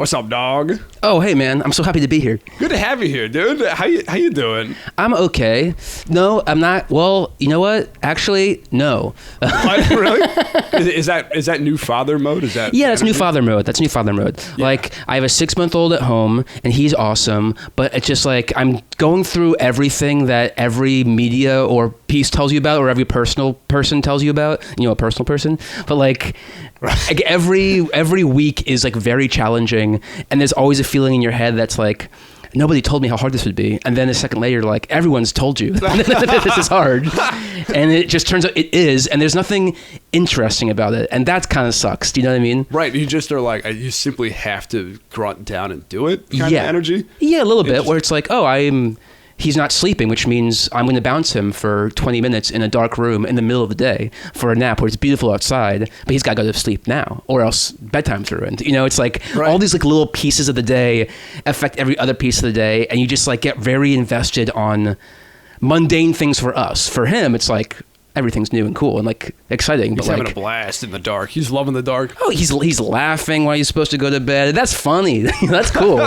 What's up, dog? Oh, hey, man. I'm so happy to be here. Good to have you here, dude. How you doing? I'm okay. No, I'm not. Well, you know what? Actually, no. What? Really? Is that new father mode? Is that? Yeah, that's new father mode. That's new father mode. Yeah. Like, I have a 6-month-old at home, and he's awesome, but it's just like I'm going through everything that every media or piece tells you about, or every personal person tells you about. You know, a personal person. But like every week is like very challenging, and there's always a feeling in your head that's like, nobody told me how hard this would be. And then a second later, like, everyone's told you this is hard. And it just turns out it is, and there's nothing interesting about it. And that kind of sucks. Do you know what I mean? Right. You just are like, you simply have to grunt down and do it kind of energy? Yeah, a little bit, where it's like, oh, he's not sleeping, which means I'm going to bounce him for 20 minutes in a dark room in the middle of the day for a nap where it's beautiful outside, but he's got to go to sleep now or else bedtime's ruined. You know, it's like all these like little pieces of the day affect every other piece of the day, and you just like get very invested on mundane things for us. For him, it's like everything's new and cool and like exciting. He's but having a blast in the dark. He's loving the dark. Oh, he's laughing while he's supposed to go to bed. That's funny. That's cool.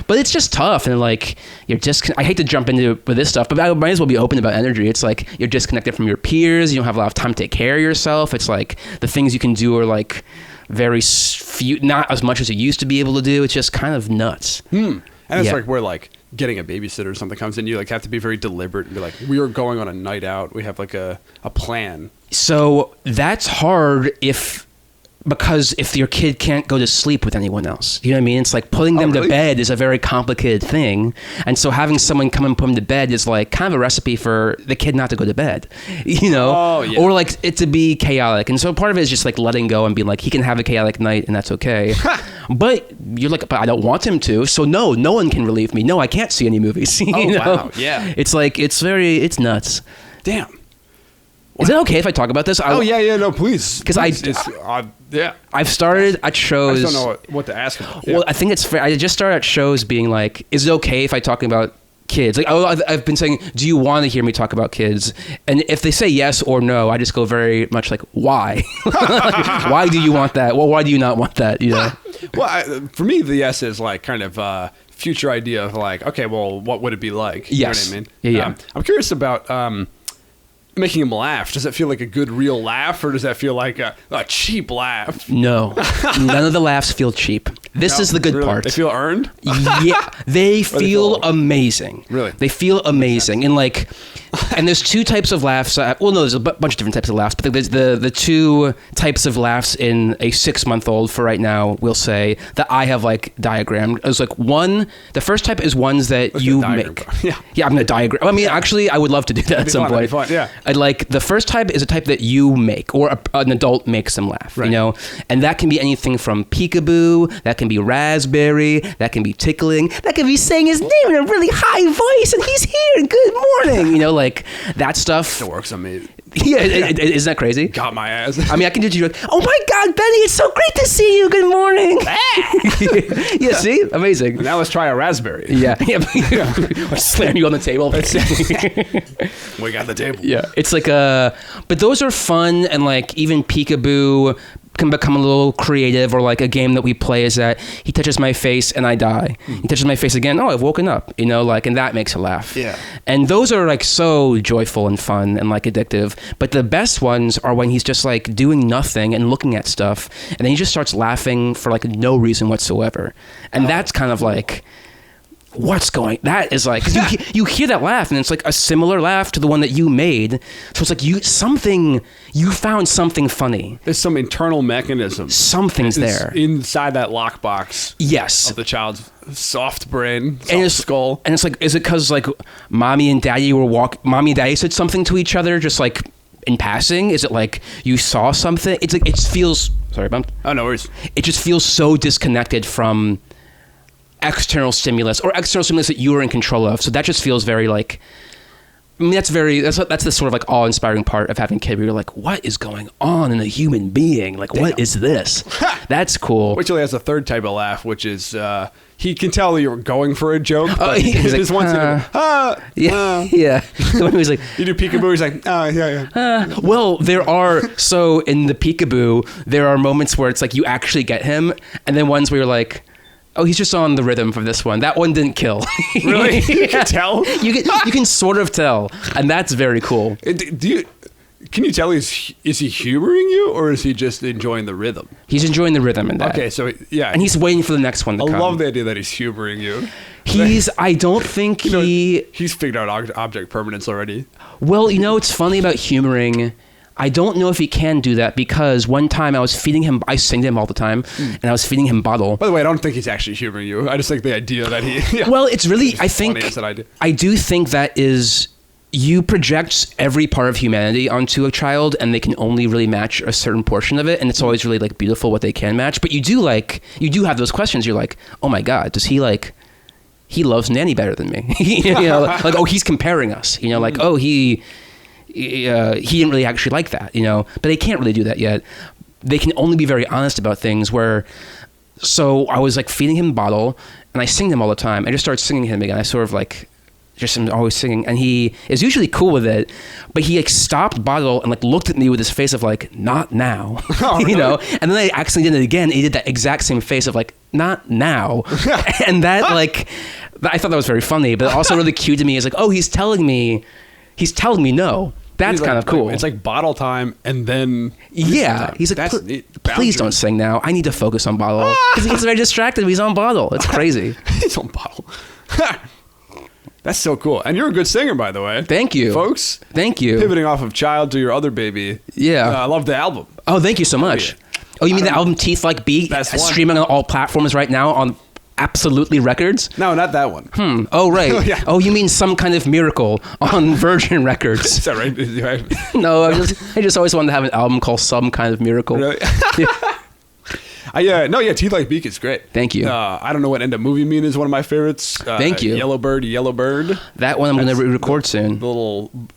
But it's just tough, and like I hate to jump into with this stuff, but I might as well be open about energy. It's like you're disconnected from your peers. You don't have a lot of time to take care of yourself. It's like the things you can do are like very few, not as much as you used to be able to do. It's just kind of nuts. And it's like where like getting a babysitter or something comes in, you like have to be very deliberate and be like, we are going on a night out. We have like a plan. So that's hard because if your kid can't go to sleep with anyone else, you know what I mean? It's like putting them to bed is a very complicated thing. And so having someone come and put them to bed is like kind of a recipe for the kid not to go to bed, you know? Or like it to be chaotic. And so part of it is just like letting go and being like, he can have a chaotic night and that's okay. But you're like, but I don't want him to. So no one can relieve me. No, I can't see any movies. You know? Wow. Yeah. It's like, it's nuts. Damn. Is it okay if I talk about this? No, please. Because I've started at shows. I just don't know what to ask about. Well, I think it's fair. I just started at shows being like, is it okay if I talk about kids? Like, I've been saying, do you want to hear me talk about kids? And if they say yes or no, I just go very much like, why? Like, why do you want that? Well, why do you not want that? You know? Well, for me, the yes is like kind of future idea of like, okay, well, what would it be like? Yes. You know what I mean? Yeah. I'm curious about making him laugh. Does that feel like a good real laugh, or does that feel like a cheap laugh? No. None of the laughs feel cheap. This is the good part. They feel earned? Yeah. They feel amazing. Really? They feel amazing. And like, and there's two types of laughs. There's a bunch of different types of laughs, but there's the two types of laughs in a 6-month-old for right now, we'll say, that I have like diagrammed. It's like the first type is ones that you make. Yeah, I'm going to diagram. I mean, actually, I would love to do that at some point. That'd be fun, yeah. I'd like, the first type is a type that you make, or an adult makes them laugh, you know? And that can be anything from peekaboo, that can be raspberry, that can be tickling, that can be saying his name in a really high voice, and he's here, good morning, you know, like that stuff. It works on me. Yeah, isn't that crazy? Got my ass. I mean, I can do like, oh my God, Benny, it's so great to see you. Good morning. Yeah, see? Amazing. Now let's try a raspberry. Yeah. Or slam you on the table. We got the table. Yeah. It's like but those are fun, and like even peekaboo can become a little creative, or like a game that we play is that he touches my face and I die. He touches my face again, oh, I've woken up, you know, like, and that makes a laugh. Yeah. And those are like so joyful and fun and like addictive. But the best ones are when he's just like doing nothing and looking at stuff, and then he just starts laughing for like no reason whatsoever. And that's kind of like, that is like, 'cause you hear that laugh and it's like a similar laugh to the one that you made. So it's like you found something funny. There's some internal mechanism. Something's there. Inside that lockbox. Yes. Of the child's soft brain, skull. And it's like, is it because like mommy and daddy said something to each other just like in passing? Is it like you saw something? It's like, it feels, sorry, bumped. Oh, no worries. It just feels so disconnected from external stimulus that you are in control of. So that just feels very like, I mean, that's the sort of like awe-inspiring part of having a kid, where you're like, what is going on in a human being? Like, what is this? That's cool. Wait till he has a third type of laugh, which is he can tell that you're going for a joke, but he he's just wants to yeah. So when he was like, you do peekaboo, he's like, yeah. Well, so in the peekaboo, there are moments where it's like you actually get him, and then ones where you're like, Oh, he's just on the rhythm for this one. That one didn't kill. Really? You can tell? You can sort of tell, and that's very cool. Can you tell is he humoring you, or is he just enjoying the rhythm? He's enjoying the rhythm in that. Okay, so yeah. And he's waiting for the next one to come. I love the idea that he's humoring you. I don't think he's figured out object permanence already. Well, it's funny about humoring. I don't know if he can do that because one time I was feeding him, I sing to him all the time, and I was feeding him bottle. By the way, I don't think he's actually humoring you. I just think the idea that he... Yeah, well, it's really, I do think that is, you project every part of humanity onto a child and they can only really match a certain portion of it, and it's always really like beautiful what they can match. But you do have those questions. You're like, oh my God, does he like... He loves Nanny better than me. Like, oh, he's comparing us. Like, oh, he didn't really actually like that, but they can't really do that yet. They can only be very honest about things so I was like feeding him bottle and I sing him all the time. I just started singing him again. I sort of like, just am always singing, and he is usually cool with it, but he like stopped bottle and like looked at me with this face of like, not now, oh, really? And then I accidentally did it again. And he did that exact same face of like, not now. And that like, I thought that was very funny, but also really cute to me is like, oh, he's telling me no. That's kind of cool. It's like bottle time, and then... Yeah. He's like, please don't sing now. I need to focus on bottle. Because he gets very distracted when he's on bottle. It's crazy. He's on bottle. That's so cool. And you're a good singer, by the way. Thank you. Folks. Thank you. Pivoting off of Child to your other baby. Yeah. I love the album. Oh, thank you so much. Yeah. Oh, you mean the album Teeth Like Beat? That's streaming on all platforms right now on Absolutely Records? No, not that one. Oh, right. Yeah. Oh, you mean Some Kind of Miracle on Virgin Records? Is that right? No, I just always wanted to have an album called Some Kind of Miracle. Really? Teeth Like Beak is great. Thank you. I don't know what End of Movie Mean is one of my favorites. Thank you. Yellow Bird. That one I'm going to record soon.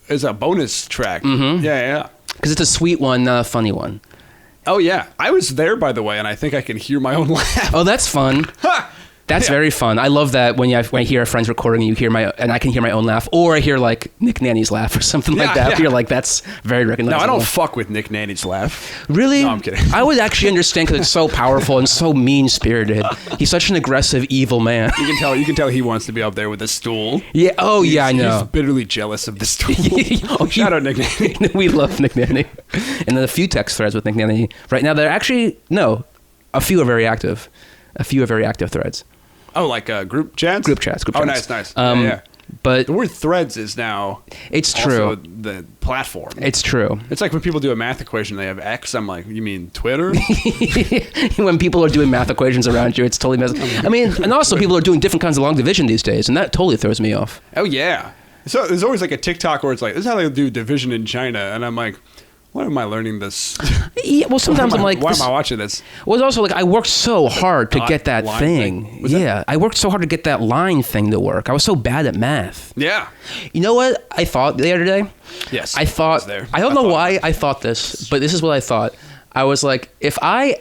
It's a bonus track. Mm-hmm. Yeah. Because it's a sweet one, not a funny one. Oh, yeah. I was there, by the way, and I think I can hear my own laugh. Oh, that's fun. That's very fun. I love that when I hear a friend's recording and I can hear my own laugh, or I hear like Nick Nanny's laugh or something like that. Yeah. You're like, that's very recognizable. No, I don't fuck with Nick Nanny's laugh. Really? No, I'm kidding. I would actually understand because it's so powerful and so mean-spirited. He's such an aggressive, evil man. You can tell he wants to be up there with a stool. Yeah. Oh, yeah, I know. He's bitterly jealous of the stool. Shout out Nick Nanny. We love Nick Nanny. And then a few text threads with Nick Nanny. Right now, they're actually, no, a few are very active. A few are very active threads. Oh, like group chats? Group chats. Oh, nice. Yeah. But the word threads is now it's true. Also the platform. It's true. It's like when people do a math equation, they have X. I'm like, you mean Twitter? When people are doing math equations around you, it's totally messy. I mean, and also people are doing different kinds of long division these days, and that totally throws me off. Oh, yeah. So there's always like a TikTok where it's like, this is how they do division in China. And I'm like, why am I learning this? Yeah, well, sometimes I'm like... Why am I watching this? Well, it's also like I worked so hard to get that thing. Yeah, I worked so hard to get that line thing to work. I was so bad at math. Yeah. You know what I thought the other day? Yes. I don't know why I thought this, but this is what I thought. I was like, if a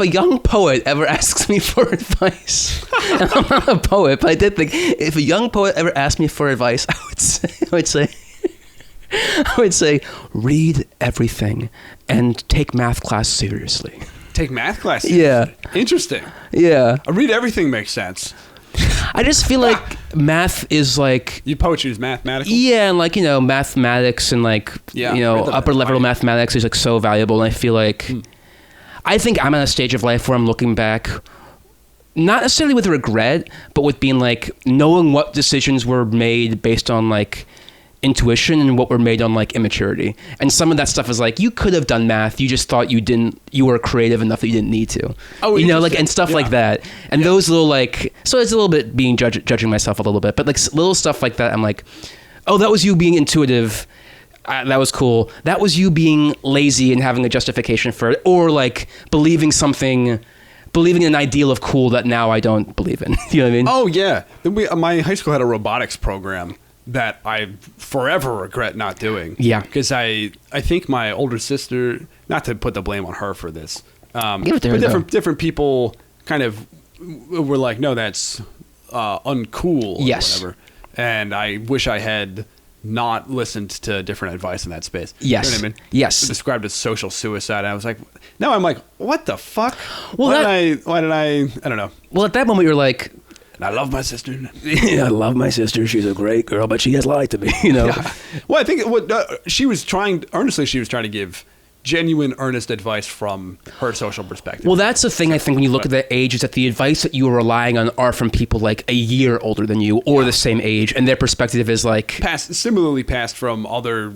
young poet ever asks me for advice, and I'm not a poet, but I did think, if a young poet ever asked me for advice, I would say, read everything and take math class seriously. Take math class seriously? Yeah. Interesting. Yeah. Read everything makes sense. I just feel like math is like... Poetry is mathematical? Yeah, and like, mathematics and like, upper level mathematics is like so valuable. And I feel like... I think I'm at a stage of life where I'm looking back, not necessarily with regret, but with being like, knowing what decisions were made based on like intuition and what were made on like immaturity. And some of that stuff is like, you could have done math, you just thought you were creative enough that you didn't need to. Oh, and stuff like that. And those little like, so it's a little bit being judging myself a little bit, but like little stuff like that, I'm like, oh, that was you being intuitive. That was cool. That was you being lazy and having a justification for it, or like believing in an ideal of cool that now I don't believe in. You know what I mean? Oh yeah. My high school had a robotics program that I forever regret not doing. Yeah. Because I think my older sister, not to put the blame on her for this, Give it to her, but different people kind of were like, no, that's uncool or yes. whatever. And I wish I had not listened to different advice in that space. Yes. You know what I mean? Yes. It's described as social suicide. I was like, now I'm like, what the fuck? Well, why did I don't know. Well, at that moment, you're like, And I love my sister. I love my sister. She's a great girl, but she has lied to me, you know? Yeah. Well, I think she was trying to give genuine, earnest advice from her social perspective. Well, that's the thing, I think, when you look at that age, is that the advice that you are relying on are from people like a year older than you or the same age, and their perspective is like... Similarly passed from other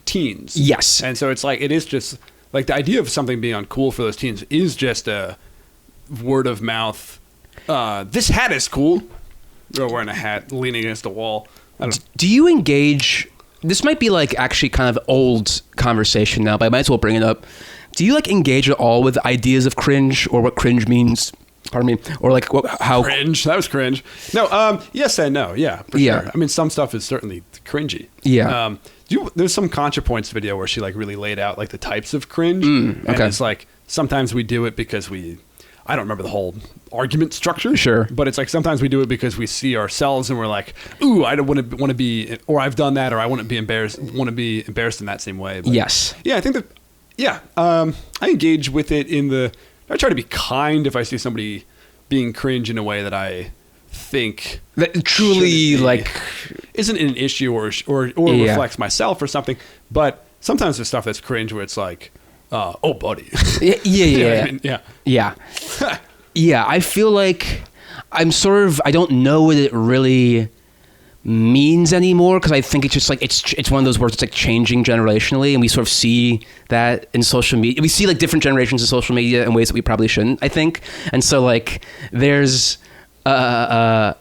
teens. Yes. And so it's like, it is just, like, the idea of something being uncool for those teens is just a word of mouth, this hat is cool. They're wearing a hat, leaning against a wall. I don't know. Do you engage... This might be like actually kind of old conversation now, but I might as well bring it up. Do you like engage at all with ideas of cringe or what cringe means? Pardon me. Or like how cringe? That was cringe. No, yes and no. Yeah, for Yeah. sure. I mean, some stuff is certainly cringy. Yeah. There's some ContraPoints video where she like really laid out like the types of cringe. okay. And it's like sometimes we do it because I don't remember the whole argument structure. Sure. But it's like sometimes we do it because we see ourselves and we're like, ooh, I don't want to be, or I've done that, or I want to be embarrassed in that same way. But Yes. Yeah, I think that, I engage with it I try to be kind if I see somebody being cringe in a way that I think that truly like isn't an issue or reflects myself or something. But sometimes there's stuff that's cringe where it's like, oh, buddy. Yeah. You know what I mean? Yeah. Yeah. Yeah, I feel like I don't know what it really means anymore, because I think it's just like, it's one of those words that's like changing generationally, and we sort of see that in social media. We see like different generations of social media in ways that we probably shouldn't, I think. And so like there's, I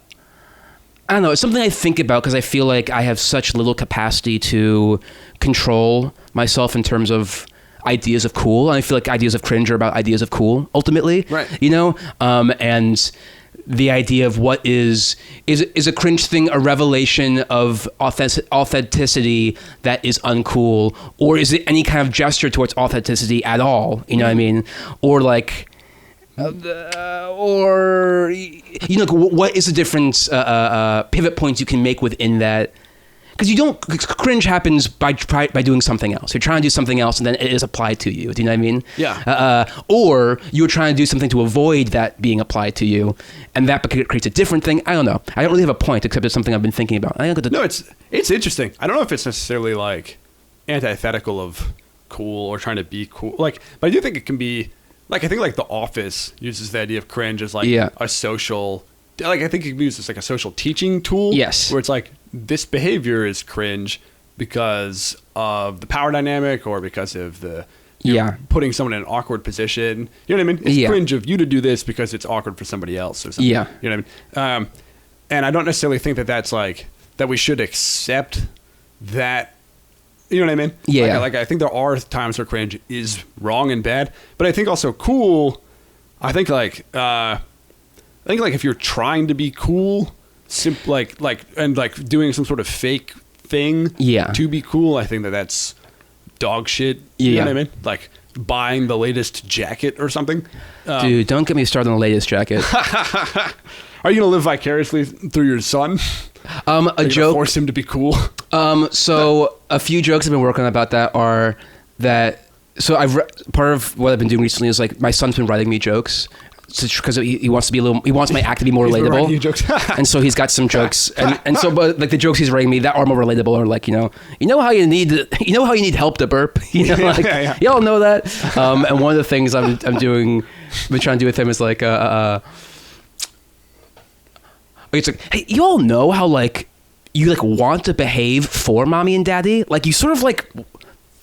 don't know, it's something I think about because I feel like I have such little capacity to control myself in terms of ideas of cool, and I feel like ideas of cringe are about ideas of cool ultimately, right? You know, and the idea of what is a cringe thing a revelation of authenticity that is uncool, or is it any kind of gesture towards authenticity at all? You know what I mean? Or like, or you know, what is the different pivot points you can make within that? Because cringe happens by doing something else. You're trying to do something else, and then it is applied to you. Do you know what I mean? Yeah. Or you're trying to do something to avoid that being applied to you, and that creates a different thing. I don't know. I don't really have a point, except it's something I've been thinking about. No, it's interesting. I don't know if it's necessarily like antithetical of cool or trying to be cool. Like, but I do think it can be like, I think like The Office uses the idea of cringe as like a social. Like, I think it can be used as like a social teaching tool. Yes. Where it's like, this behavior is cringe because of the power dynamic or because of the putting someone in an awkward position. You know what I mean? It's cringe of you to do this because it's awkward for somebody else or something. Yeah. You know what I mean? And I don't necessarily think that that's like, that we should accept that. You know what I mean? Yeah. Like I think there are times where cringe is wrong and bad, but I think also cool. I think like if you're trying to be cool, like doing some sort of fake thing to be cool, I think that's dog shit. You know what I mean? Like buying the latest jacket or something. Dude, don't get me started on the latest jacket. Are you gonna live vicariously through your son? A joke. Force him to be cool. So a few jokes I've been working on about that are that. So part of what I've been doing recently is like my son's been writing me jokes. Because he wants my act to be more relatable, and so he's got some jokes, and so but like the jokes he's writing me that are more relatable are like, you know how you need help to burp, y'all know that, and one of the things I've been trying to do with him is like it's like, hey, you all know how like you like want to behave for mommy and daddy, like you sort of like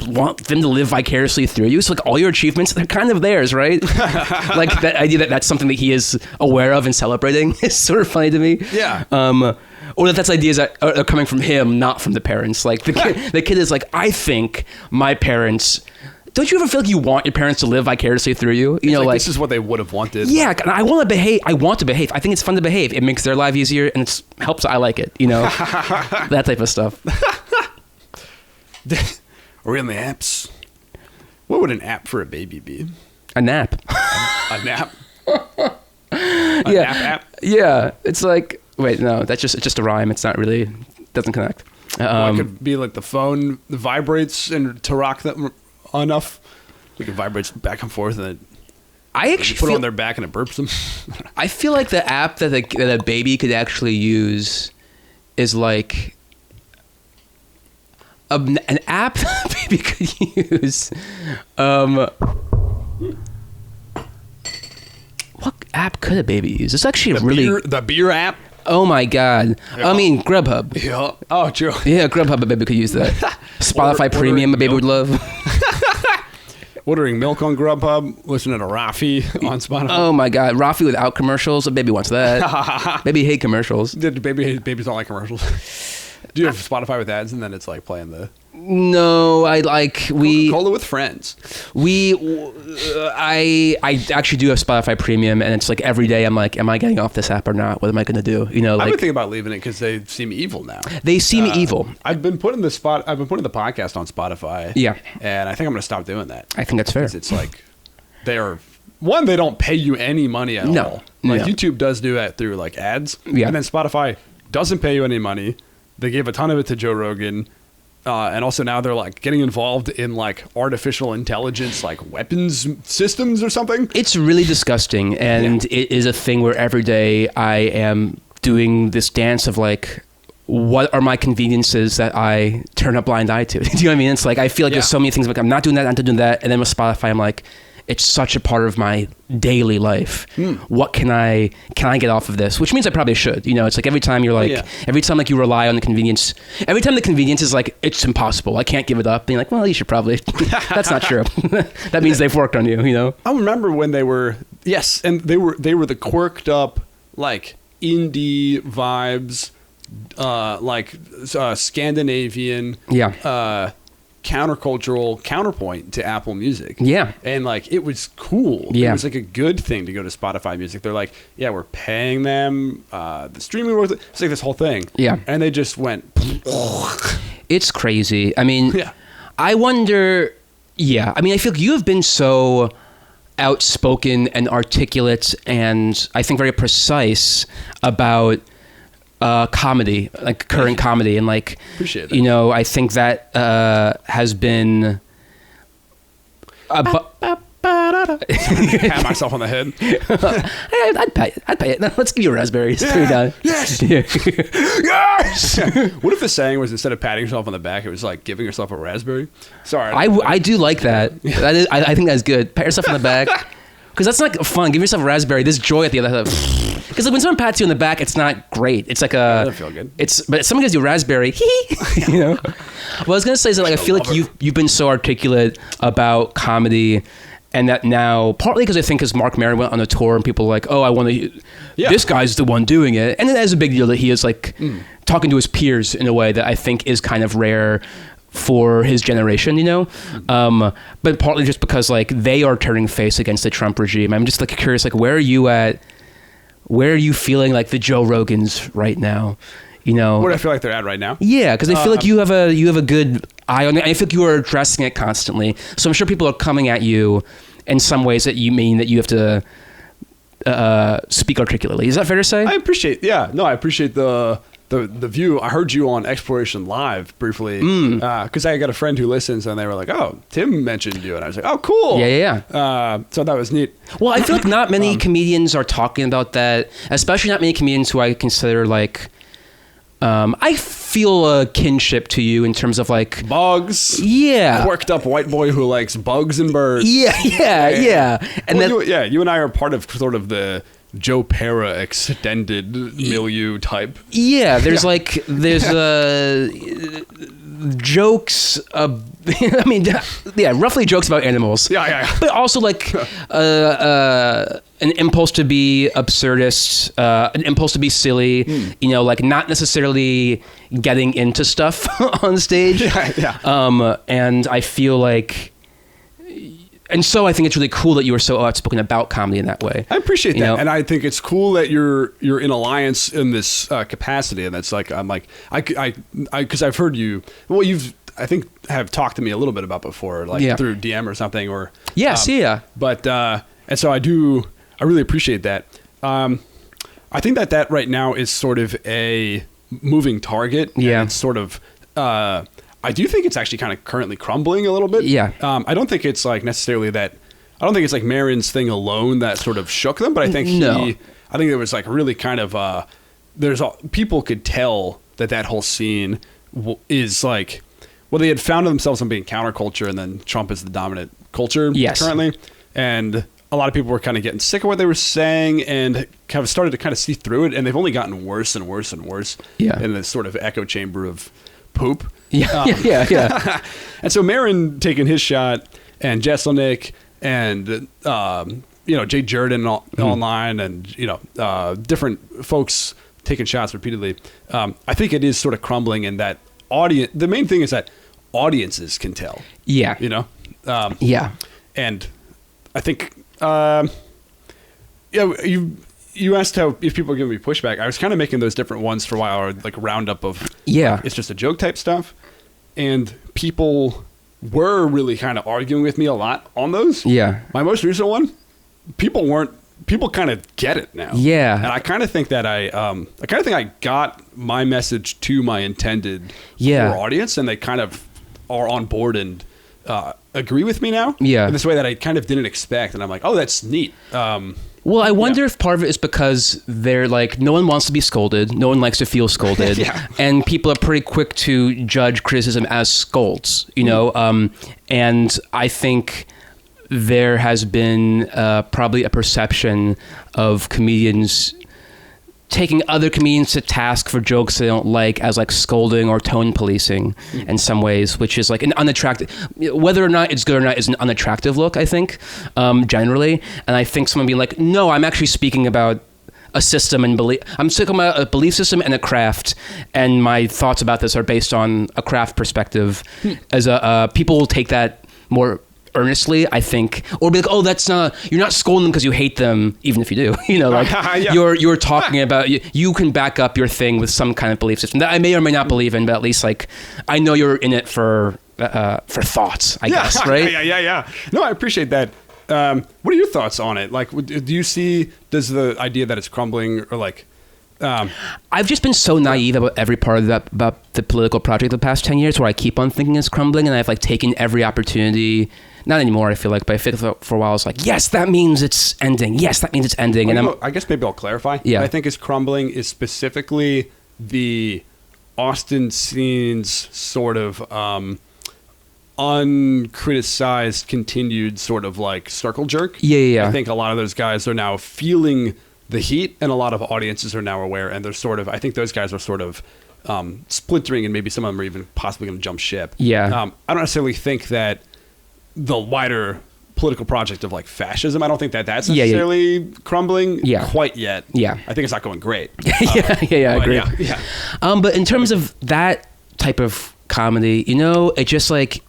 want them to live vicariously through you, so like all your achievements, they're kind of theirs, right? Like that idea that's something that he is aware of and celebrating is sort of funny to me. Or that's ideas that are coming from him, not from the parents. Like the kid is like, I think my parents. Don't you ever feel like you want your parents to live vicariously through you? You know, like this is what they would have wanted. Yeah, I want to behave. I think it's fun to behave. It makes their life easier, and it helps. I like it. You know, that type of stuff. Are we on the apps? What would an app for a baby be? A nap. A nap? Nap app? Yeah. It's like, wait, no, it's just a rhyme. It's not really, doesn't connect. It could be like the phone vibrates and to rock them enough. It vibrates back and forth, and I actually put it on their back and it burps them. I feel like the app that a baby could actually use is like an app that a baby could use. What app could a baby use? It's actually the beer app. Oh my god! Yeah. I mean Grubhub. Yeah. Oh, true. Yeah, Grubhub. A baby could use that. Spotify Premium. A baby would love. Ordering milk on Grubhub, listening to Rafi on Spotify. Oh my god, Rafi without commercials. A baby wants that. Baby hate commercials. Babies don't like commercials. Do you have Spotify with ads and then it's like playing the? No, I like Coca-Cola with friends. I actually do have Spotify Premium, and it's like every day I'm like, am I getting off this app or not? What am I going to do? You know, like I've been thinking about leaving it because they seem evil now. They seem evil. I've been putting the podcast on Spotify. Yeah, and I think I'm going to stop doing that. I think that's fair. It's like they don't pay you any money at all. Like YouTube does do that through like ads. Yeah, and then Spotify doesn't pay you any money. They gave a ton of it to Joe Rogan. And also now they're like getting involved in like artificial intelligence, like weapons systems or something. It's really disgusting. And it is a thing where every day I am doing this dance of like, what are my conveniences that I turn a blind eye to? Do you know what I mean? It's like, I feel like there's so many things like I'm not doing that, I'm not doing that. And then with Spotify, I'm like, it's such a part of my daily life. What can I get off of this? Which means I probably should. You know, it's like every time you're like, every time like you rely on the convenience, every time the convenience is like, it's impossible, I can't give it up. And you're like, well, you should probably. That's not true. That means they've worked on you, you know? I remember when they were, and they were the quirked up, like indie vibes, Scandinavian. Yeah. Countercultural counterpoint to Apple Music. Yeah. And like it was cool. Yeah. It was like a good thing to go to Spotify Music. They're like, yeah, we're paying them the streaming worth. It's like this whole thing. Yeah. And they just went it's crazy. I mean, I wonder, I mean, I feel like you have been so outspoken and articulate and I think very precise about comedy, like current comedy, and like, appreciate that. You know, I think that has been pat myself on the head. I'd pay it. No, let's give you a raspberry. Yes. Yes. What if the saying was instead of patting yourself on the back, it was like giving yourself a raspberry? Sorry. I do like that. That is, I think that's good. Pat yourself on the back. Because that's not fun. Give yourself a raspberry. There's joy at the other side. Because like when someone pats you on the back, it's not great. It's like a. That doesn't feel good. But if someone gives you a raspberry, you know. What I was gonna say is that like I feel like you've been so articulate about comedy, and that now partly because I think as Mark Maron went on a tour and people were like, oh, I want to. This guy's the one doing it, and it is a big deal that he is like talking to his peers in a way that I think is kind of rare for his generation, you know, but partly just because like they are turning face against the Trump regime. I'm just like curious, like where are you at? Where are you feeling like the Joe Rogans right now? You know, where do I feel like they're at right now? Yeah, because I feel like you have a good eye on it. I feel like you are addressing it constantly. So I'm sure people are coming at you in some ways that you mean that you have to speak articulately. Is that fair to say? I appreciate the view. I heard you on Exploration Live briefly because I got a friend who listens and they were like, oh, Tim mentioned you. And I was like, oh, cool. Yeah. So that was neat. Well, I feel like not many comedians are talking about that, especially not many comedians who I consider like, I feel a kinship to you in terms of like bugs. Yeah. Quirked up white boy who likes bugs and birds. Yeah. And well, you and I are part of sort of the Joe Pera extended milieu type. Yeah, there's jokes. I mean, roughly jokes about animals. Yeah. But also like an impulse to be absurdist, an impulse to be silly. You know, like not necessarily getting into stuff on stage. Yeah. And I feel like. And so I think it's really cool that you were so outspoken about comedy in that way. I appreciate that. know? And I think it's cool that you're in alliance in this capacity. And that's like, I'm like, because I've heard you, well, I think have talked to me a little bit about before, like through DM or something or. Yes. But, and so I really appreciate that. I think that right now is sort of a moving target. Yeah. And it's sort of I do think it's actually kind of currently crumbling a little bit. Yeah. I don't think it's like necessarily that. I don't think it's like Maron's thing alone that sort of shook them, but I think I think there was like really kind of people could tell that whole scene is like, well, they had founded themselves on being counterculture, and then Trump is the dominant culture currently, and a lot of people were kind of getting sick of what they were saying and kind of started to kind of see through it, and they've only gotten worse and worse and worse in this sort of echo chamber of poop. Yeah. And so Maron taking his shot, and Jeselnik, and Jay Jordan online, and different folks taking shots repeatedly. I think it is sort of crumbling in that audience. The main thing is that audiences can tell. Yeah. And I think you asked if people are giving me pushback. I was kind of making those different ones for a while, or like a roundup of it's just a joke type stuff, and people were really kind of arguing with me a lot on those. Yeah. My most recent one, people kind of get it now. Yeah. And I kind of think that I got my message to my intended core audience, and they kind of are on board and agree with me now. Yeah. In this way that I kind of didn't expect, and I'm like, oh, that's neat. Well, I wonder if part of it is because they're like, no one wants to be scolded. No one likes to feel scolded. And people are pretty quick to judge criticism as scolds, and I think there has been probably a perception of comedians taking other comedians to task for jokes they don't like as like scolding or tone policing in some ways, which is like an unattractive, whether or not it's good or not is an unattractive look, I think, generally. And I think someone being like, no, I'm actually speaking about a system and belief. I'm speaking about a belief system and a craft, and my thoughts about this are based on a craft perspective. As people will take that more earnestly, I think, or be like, oh, that's not, you're not scolding them because you hate them, even if you do, you're talking about, you can back up your thing with some kind of belief system that I may or may not believe in, but at least like, I know you're in it for thoughts, I guess, right? Yeah. No, I appreciate that. What are your thoughts on it? Like, does the idea that it's crumbling, or like, I've just been so naive about every part of that, about the political project the past 10 years, where I keep on thinking it's crumbling, and I've like taken every opportunity. Not anymore, I feel like, but I feel for a while, it's like, yes, that means it's ending. Yes, that means it's ending. Well, I guess maybe I'll clarify. Yeah. What I think is crumbling is specifically the Austin scene's sort of uncriticized, continued sort of like circle jerk. Yeah. I think a lot of those guys are now feeling the heat, and a lot of audiences are now aware, and they're sort of, I think those guys are sort of splintering, and maybe some of them are even possibly going to jump ship. Yeah. I don't necessarily think that the wider political project of like fascism, I don't think that that's necessarily crumbling quite yet. Yeah. I think it's not going great. I agree. Yeah. But in terms of that type of comedy, it just like,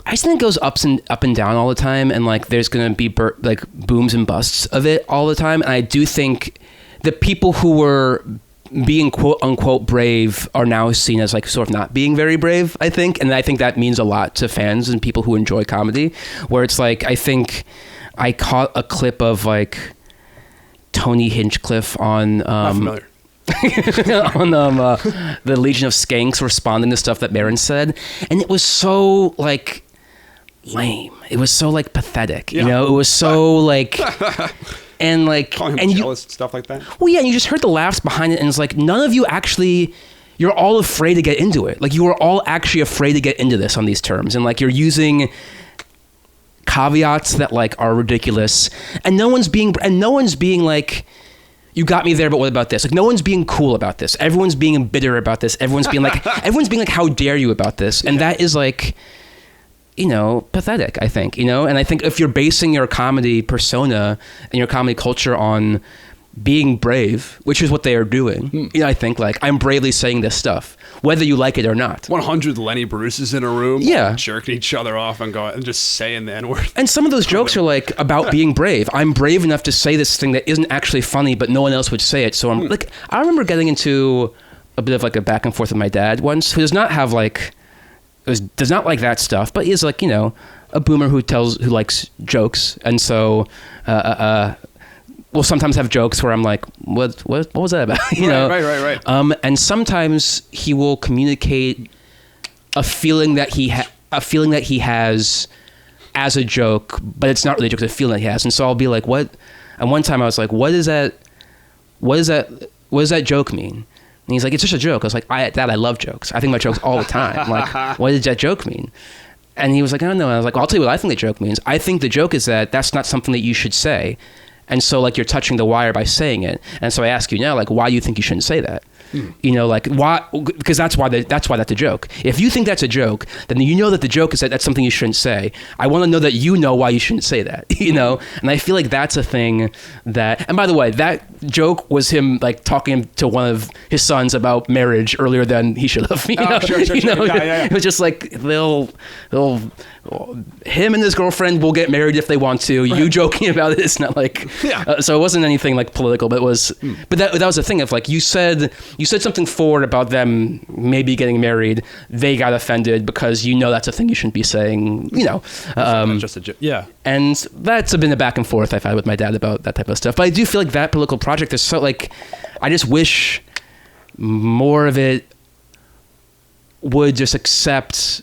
I just think it goes up and down all the time, and like there's going to be like booms and busts of it all the time. And I do think the people who were being quote unquote brave are now seen as like sort of not being very brave, I think. And I think that means a lot to fans and people who enjoy comedy, where it's like, I think I caught a clip of like Tony Hinchcliffe on not familiar. on the Legion of Skanks responding to stuff that Maron said, and it was so like lame. It was so like pathetic, it was so like and like calling him jealous and stuff like that. Well, yeah, and you just heard the laughs behind it, and it's like none of you actually, you're all afraid to get into it. Like you are all actually afraid to get into this on these terms, and like you're using caveats that like are ridiculous, and no one's being like, you got me there, but what about this? Like no one's being cool about this. Everyone's being bitter about this. Everyone's being like, how dare you about this? And that is like, pathetic, I think, and I think if you're basing your comedy persona and your comedy culture on being brave, which is what they are doing, I think like, I'm bravely saying this stuff, whether you like it or not. 100 Lenny Bruces in a room, jerking each other off and going and just saying the N-word. And some of those jokes are like about being brave. I'm brave enough to say this thing that isn't actually funny, but no one else would say it. So I'm like, I remember getting into a bit of like a back and forth with my dad once, who does not have like, does not like that stuff, but he's like, a boomer who likes jokes. And so will sometimes have jokes where I'm like, what was that about? You know? Right. And sometimes he will communicate a feeling that he has as a joke, but it's not really a joke, it's a feeling that he has. And so I'll be like, what? And one time I was like, what does that joke mean? And he's like, it's just a joke. I was like, I love jokes. I think about jokes all the time. I'm like, what does that joke mean? And he was like, I don't know. And I was like, well, I'll tell you what I think the joke means. I think the joke is that that's not something that you should say. And so like you're touching the wire by saying it. And so I ask you now, like, why do you think you shouldn't say that? You know, like why? Because that's why that's a joke. If you think that's a joke, then you know that the joke is that that's something you shouldn't say. I want to know that you know why you shouldn't say that. You know, and I feel like that's a thing that. And by the way, that joke was him like talking to one of his sons about marriage earlier than he should have. You know? Sure. You know? Yeah. It was just like they'll him and his girlfriend will get married if they want to. Right. You joking about it, it's not like so it wasn't anything like political, but it was. But that was the thing of like you said something forward about them maybe getting married. They got offended because you know that's a thing you shouldn't be saying. You know, just a joke. Yeah. And that's been a back and forth I've had with my dad about that type of stuff. But I do feel like that political project is so like I just wish more of it would just accept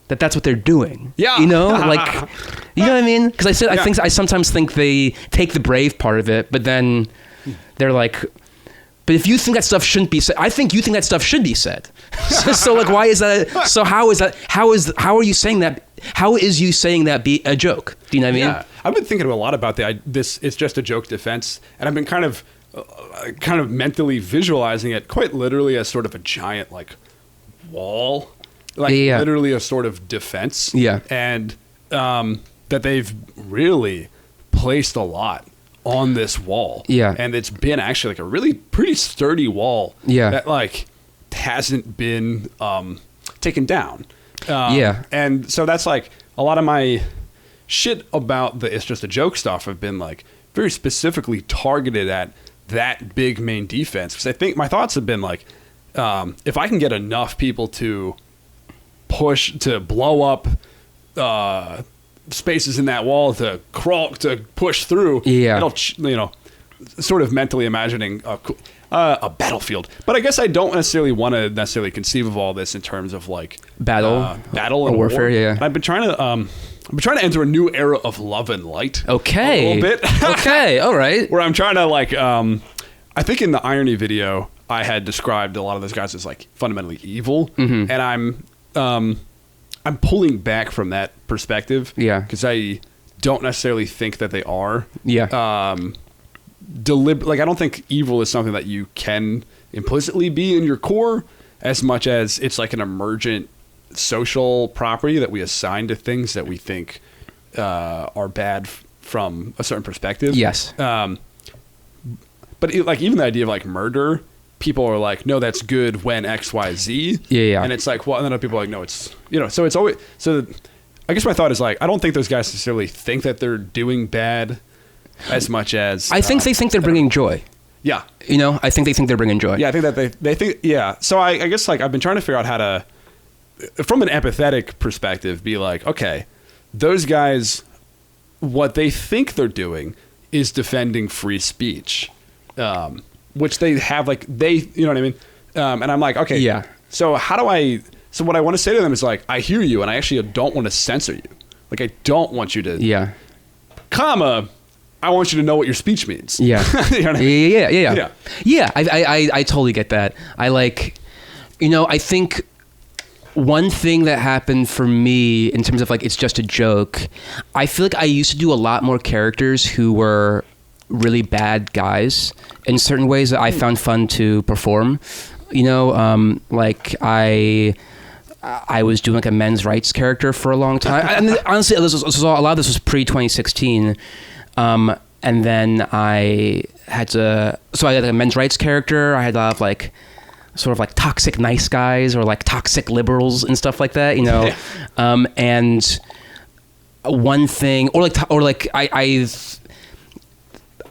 that that's what they're doing. Yeah. You know, like, you know what I mean? Because I sometimes think they take the brave part of it, but then they're like, but if you think that stuff shouldn't be said, I think you think that stuff should be said. So like, why is that? So how are you saying that? How is you saying that be a joke? Do you know what I mean? Yeah. I've been thinking a lot about this. It's just a joke defense. And I've been kind of mentally visualizing it quite literally as sort of a giant like wall. Like literally a sort of defense. Yeah. And that they've really placed a lot on this wall. Yeah. And it's been actually like a really pretty sturdy wall. Yeah. That like hasn't been taken down. And so that's like a lot of my shit about the It's Just a Joke stuff have been like very specifically targeted at that big main defense. Because I think my thoughts have been like, if I can get enough people to blow up spaces in that wall to push through, it'll, you know, sort of mentally imagining a battlefield. But I guess I don't necessarily want to conceive of all this in terms of like battle and warfare. War. Yeah, I've been trying to enter a new era of love and light. Okay, a little bit. Okay, all right. Where I'm trying to like, I think in the irony video I had described a lot of those guys as like fundamentally evil, and I'm pulling back from that perspective. Yeah, because I don't necessarily think that they are. Yeah. Like I don't think evil is something that you can implicitly be in your core as much as it's like an emergent social property that we assign to things that we think are bad from a certain perspective. Yes. But like even the idea of like murder, people are like, no, that's good when X, Y, Z. Yeah. And it's like, well, and then people are like, no, it's, you know, so it's always, so I guess my thought is like, I don't think those guys necessarily think that they're doing bad as much as I think they think they're bringing joy. Yeah. You know, I think they think they're bringing joy. Yeah, I think that they think, yeah. So I guess like I've been trying to figure out how to, from an empathetic perspective, be like, okay, those guys, what they think they're doing is defending free speech, which they have like, you know what I mean? And I'm like, okay, yeah. So what I want to say to them is like, I hear you and I actually don't want to censor you. Like, I don't want you to, I want you to know what your speech means. Yeah. You know what I mean? Yeah. I totally get that. I like, you know, I think one thing that happened for me in terms of like, it's just a joke. I feel like I used to do a lot more characters who were really bad guys in certain ways that I found fun to perform. You know, like I was doing like a men's rights character for a long time. I mean, honestly, a lot of this was pre-2016. And then I had a men's rights character. I had a lot of like, sort of like toxic nice guys or like toxic liberals and stuff like that, you know? And one thing,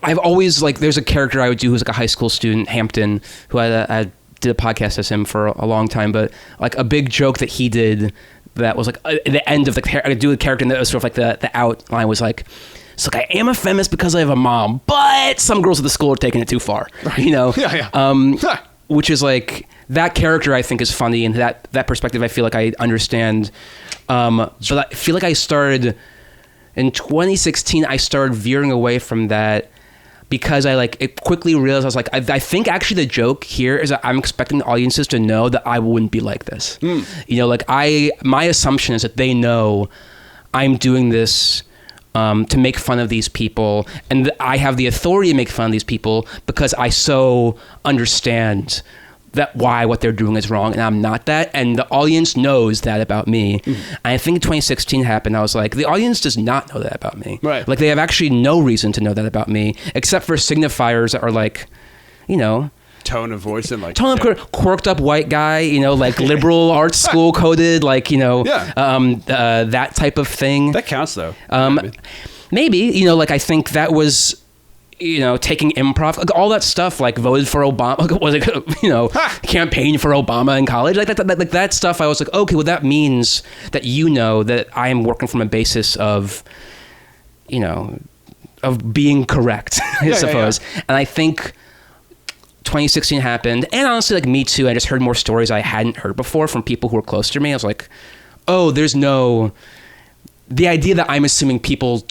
I've always like, there's a character I would do who's like a high school student, Hampton, who I did a podcast as him for a long time, but like a big joke that he did that was like the end of the, I do a character and that was sort of like the outline was like, It's like, I am a feminist because I have a mom, but some girls at the school are taking it too far, you know? Which is like, that character I think is funny, and that perspective I feel like I understand. But I feel like I started, in 2016, I started veering away from that because it quickly realized, I was like, I think actually the joke here is that I'm expecting audiences to know that I wouldn't be like this. You know, like my assumption is that they know I'm doing this to make fun of these people, and I have the authority to make fun of these people because I so understand that what they're doing is wrong, and I'm not that, and the audience knows that about me. And I think 2016 happened, I was like, the audience does not know that about me. Right. Like, they have actually no reason to know that about me, except for signifiers that are like, you know, tone of voice and like quirked up white guy, you know, like liberal arts school coded, like, you know, that type of thing. That counts though. Maybe, you know, like, I think that was, you know, taking improv, like all that stuff, like voted for Obama, like, was it, you know, campaign for Obama in college, like that stuff. I was like, okay, well, that means that, you know, that I am working from a basis of, you know, of being correct, I suppose. And I think 2016 happened, and honestly, like, Me Too, I just heard more stories I hadn't heard before from people who were close to me. I was like, oh, the idea that I'm assuming people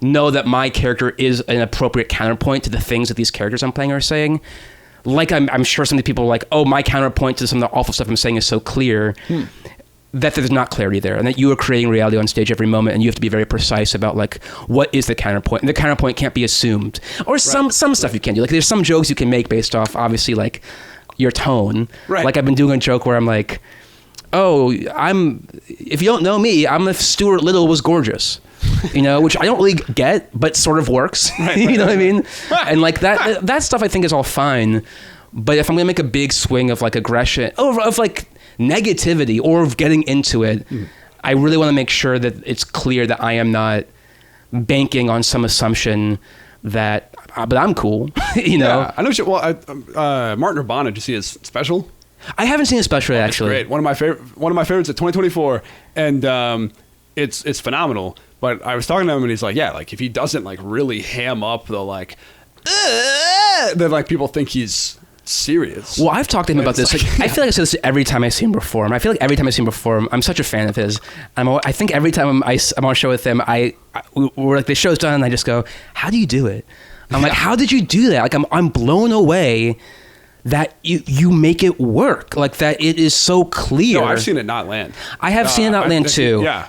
know that my character is an appropriate counterpoint to the things that these characters I'm playing are saying. Like, I'm sure some of the people are like, oh, my counterpoint to some of the awful stuff I'm saying is so clear that there's not clarity there, and that you are creating reality on stage every moment, and you have to be very precise about, like, what is the counterpoint, and the counterpoint can't be assumed, or some stuff you can do. Like, there's some jokes you can make based off, obviously, like, your tone. Right. Like, I've been doing a joke where I'm like, oh, if you don't know me, I'm if Stuart Little was gorgeous. You know, which I don't really get, but sort of works. You know what I mean? And like that stuff I think is all fine. But if I'm going to make a big swing of like aggression, of like negativity, or of getting into it, I really want to make sure that it's clear that I am not banking on some assumption that, but I'm cool, you know? Yeah, I know. Martin Urbana, did you see his special? I haven't seen his special yet, actually. Great. One of my favorites of 2024, and it's phenomenal. But I was talking to him, and he's like, yeah, like, if he doesn't like really ham up the like, then like people think he's serious. Well, I've talked to him about this. Like, I feel like I say this every time I see him perform. I feel like every time I see him perform, I'm such a fan of his. I think every time I'm on a show with him, we're like, the show's done, and I just go, how do you do it? I'm like, how did you do that? Like, I'm blown away that you make it work, like that it is so clear. No, I've seen it not land. I have seen it not land too. Yeah,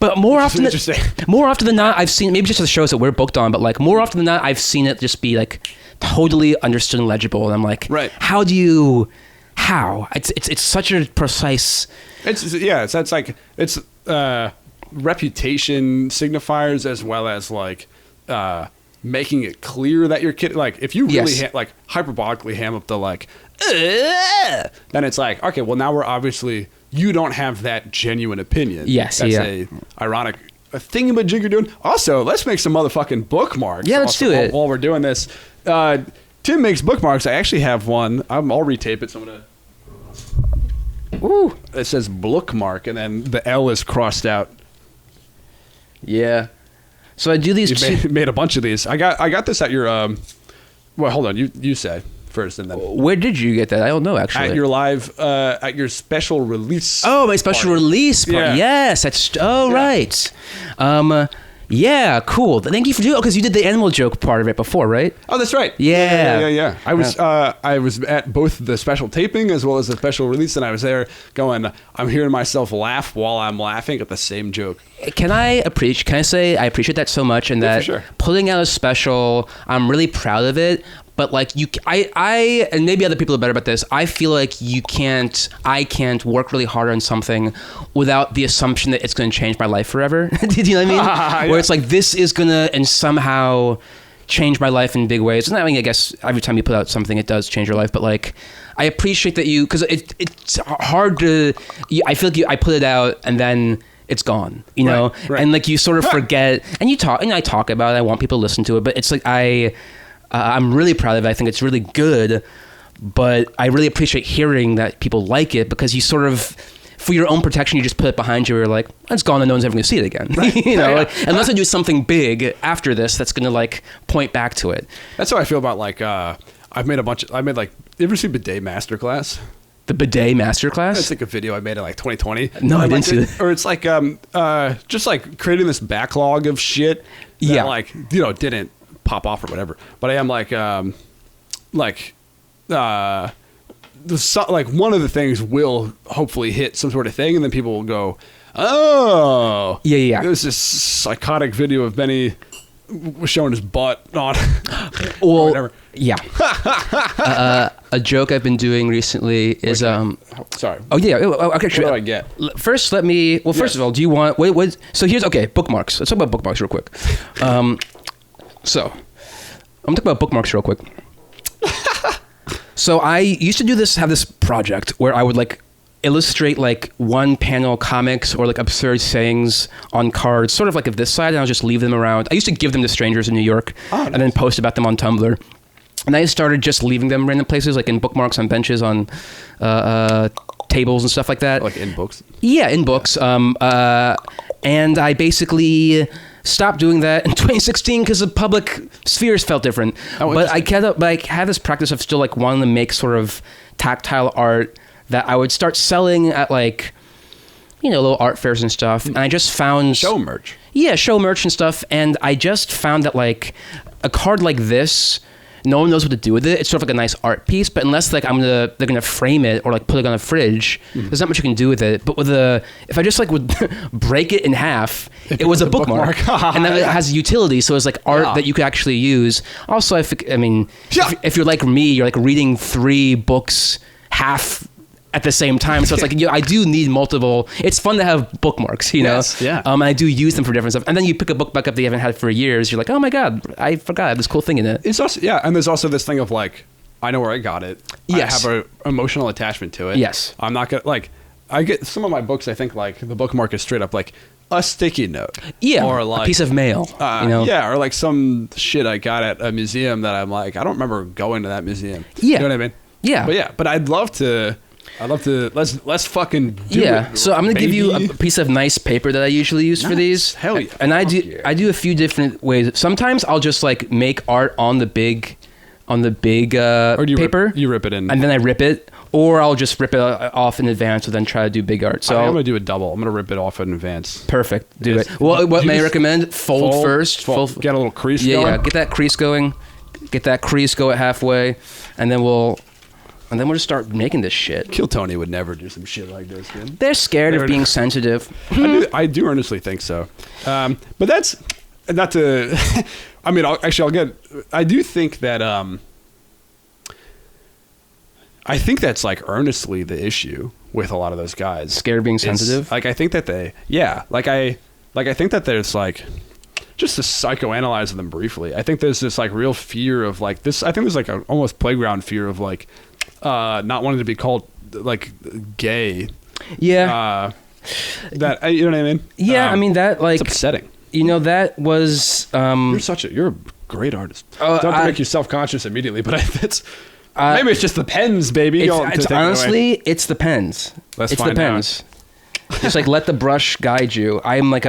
But more often than not, I've seen, maybe just the shows that we're booked on, but like more often than not, I've seen it just be like totally understood and legible. And I'm like, right. How? It's such a precise. It's reputation signifiers as well as like making it clear that you're kidding. Like, if you really like hyperbolically ham up the like, then it's like, okay, well, now we're obviously, you don't have that genuine opinion. Yes, that's a ironic thingamajig you're doing. Also, let's make some motherfucking bookmarks. Yeah, let's do it while we're doing this. Tim makes bookmarks. I actually have one. I'll retape it. So I'm gonna. Ooh, it says bookmark, and then the L is crossed out. Yeah. So I do these. You made a bunch of these. I got this at your. Well, hold on. You say first, and then. Where did you get that? I don't know, actually. At your live, at your special release. Oh, my special release party. Yeah. Yes, that's. Oh, yeah. Right. Yeah, cool. Thank you for doing it, because you did the animal joke part of it before, right? Oh, that's right. Yeah. I was at both the special taping as well as the special release, and I was there going, I'm hearing myself laugh while I'm laughing at the same joke. Can I say I appreciate that so much, and that for sure. Putting out a special, I'm really proud of it. But like I and maybe other people are better about this. I feel like I can't work really hard on something without the assumption that it's going to change my life forever. Do you know what I mean? Yeah. Where it's like, this is going to and somehow change my life in big ways. And I mean, I guess every time you put out something, it does change your life. But like, I appreciate that because it's hard to. I feel like I put it out and then it's gone, you know, right. And like you sort of forget, and I talk about it. I want people to listen to it, but it's like I'm really proud of it. I think it's really good, but I really appreciate hearing that people like it, because you sort of for your own protection, you just put it behind you. You're like, it's gone and no one's ever going to see it again. Right. Like, unless I do something big after this that's going to like point back to it. That's how I feel about like I've made like, you ever see Bidet Masterclass? The Bidet Masterclass? It's like a video I made in like 2020. No, I didn't see that. Or it's like just like creating this backlog of shit that like, didn't pop off or whatever. But I am like one of the things will hopefully hit some sort of thing, and then people will go, oh, yeah. There's this psychotic video of Benny showing his butt on, well, whatever. Yeah. A joke I've been doing recently is sorry. Oh yeah. Okay. What do I get? First, let me. Well, first of all, do you want? Wait. So here's bookmarks. Let's talk about bookmarks real quick. So I'm gonna talk about bookmarks real quick. So I used to have this project where I would like illustrate like one panel comics or like absurd sayings on cards, sort of like of this side, and I'll just leave them around. I used to give them to strangers in New York and then post about them on Tumblr. And I started just leaving them random places, like in bookmarks on benches, on tables and stuff like that. Like in books? Yeah, in books. And I basically stopped doing that in 2016 because the public spheres felt different. But I had this practice of still like wanting to make sort of tactile art that I would start selling at like, little art fairs and stuff. And I just found... Show merch. Yeah, show merch and stuff. And I just found that like a card like this... No one knows what to do with it. It's sort of like a nice art piece, but unless like they're gonna frame it or like put it on a fridge, there's not much you can do with it. But if I just like would break it in half, it was a bookmark, and then it has utility. So it's like art that you could actually use. Also, if you're like me, you're like reading 3 books half at the same time. So it's like, I do need multiple. It's fun to have bookmarks, Yes, yeah. And I do use them for different stuff. And then you pick a book back up that you haven't had for years. You're like, oh my God, I forgot I have this cool thing in it. It's also, and there's also this thing of like, I know where I got it. Yes. I have an emotional attachment to it. Yes. I'm not going to, like, I get some of my books, I think like the bookmark is straight up like a sticky note. Yeah. Or like a piece of mail. Yeah. Or like some shit I got at a museum that I'm like, I don't remember going to that museum. Yeah. You know what I mean? Yeah. But I'd love to let's fucking do it. Yeah. So I'm gonna give you a piece of nice paper that I usually use for these. Hell yeah. And I do a few different ways. Sometimes I'll just like make art on the big or do you paper. You rip it in. And then I rip it. Or I'll just rip it off in advance and then try to do big art. So I'm going to do a double. I'm going to rip it off in advance. Perfect. Do it. Well, what may I recommend? Fold first. Get a little crease going. Yeah, get that crease going. Get that crease go at halfway. And then we'll just start making this shit. Kill Tony would never do some shit like this, man. They're scared of being sensitive. I do earnestly think so. But that's not to... I mean, I do think that... I think that's like earnestly the issue with a lot of those guys. Scared of being sensitive? Like, I think that I think that there's like... Just to psychoanalyze them briefly, I think there's this like real fear of like this. I think there's like an almost playground fear of like not wanting to be called like gay. Yeah. That you know what I mean? Yeah, I mean that like it's upsetting. That was you're a great artist. Don't make you self-conscious immediately, but maybe it's just the pens, baby. It's honestly it's the pens. It's the pens. Just like let the brush guide you. I'm like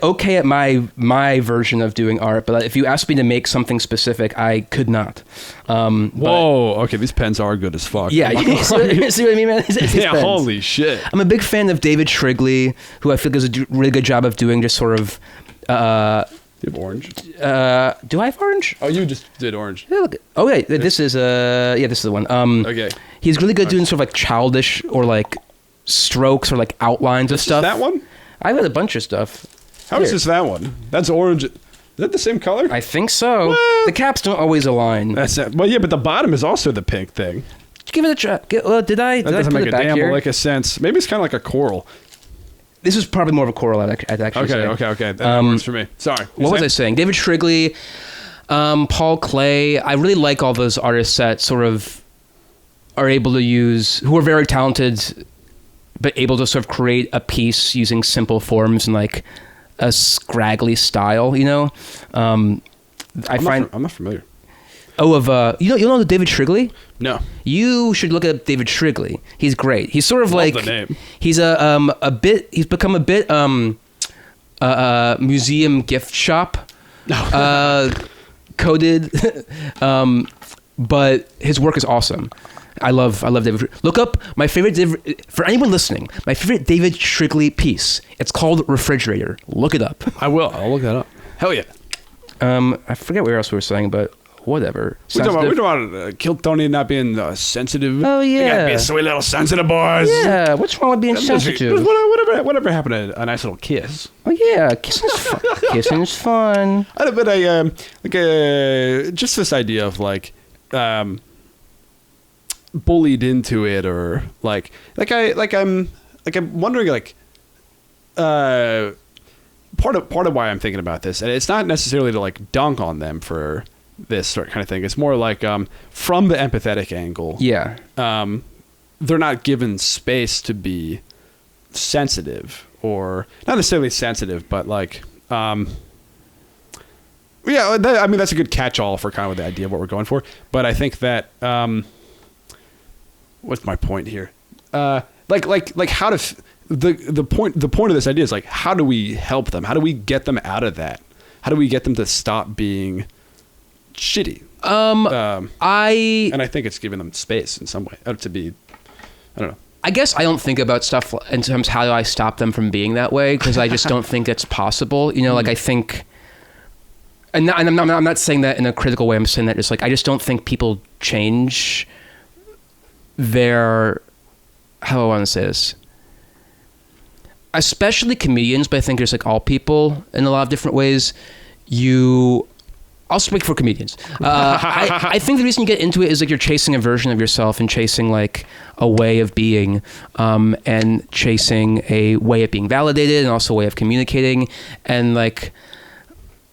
okay at my version of doing art, but if you asked me to make something specific, I could not. Whoa, okay, these pens are good as fuck. Yeah, you see what I mean, man? Yeah, pens. Holy shit. I'm a big fan of David Shrigley, who I feel does a really good job of doing just sort of... do you have orange? Do I have orange? Oh, you just did orange. Yeah, oh, wait, this is this is the one. Okay. He's really good doing sort of like childish or like strokes or like outlines of stuff. That one? I've had a bunch of stuff. How is this that one? That's orange. Is that the same color? I think so. What? The caps don't always align. That's it. Well, yeah, but the bottom is also the pink thing. Give it a try. Did I doesn't put make it a back damn here? lick of sense. Maybe it's kind of like a coral. This is probably more of a coral, I'd actually say. Okay. That works for me. Sorry. What was I saying? David Shrigley, Paul Klee. I really like all those artists that sort of are able to use, who are very talented, but able to sort of create a piece using simple forms and like a scraggly style, I'm not familiar. you know David Shrigley? No. You should look up David Shrigley. He's great. He's sort of Love like the name. he's he's become a bit museum gift shop coded, but his work is awesome. I love David. Look up my favorite for anyone listening. My favorite David Shrigley piece. It's called Refrigerator. Look it up. I will. I'll look that up. Hell yeah. I forget where else we were saying, but whatever. We're talking about Kill Tony not being sensitive. Oh, yeah. You gotta be a sweet little sensitive boys. Yeah, what's wrong with being sensitive? Whatever happened to a nice little kiss? Oh yeah, kissing's fun. Kissing's fun. Just this idea of like bullied into it, or I'm wondering like part of why I'm thinking about this, and it's not necessarily to like dunk on them for this sort of kind of thing. It's more like from the empathetic angle. Yeah. They're not given space to be sensitive, or not necessarily sensitive, but like I mean that's a good catch-all for kind of the idea of what we're going for. But I think that what's my point here? Like how to the point of this idea is like, how do we help them? How do we get them out of that? How do we get them to stop being shitty? And I think it's giving them space in some way to be, I don't know. I guess I don't think about stuff in terms of how do I stop them from being that way, because I just don't think it's possible. You know, like I think, and I'm not saying that in a critical way. I'm saying that just like I just don't think people change their, how do I want to say this? Especially comedians, but I think there's like all people in a lot of different ways. I'll speak for comedians. I think the reason you get into it is like you're chasing a version of yourself and chasing like a way of being, and chasing a way of being validated and also a way of communicating. And like,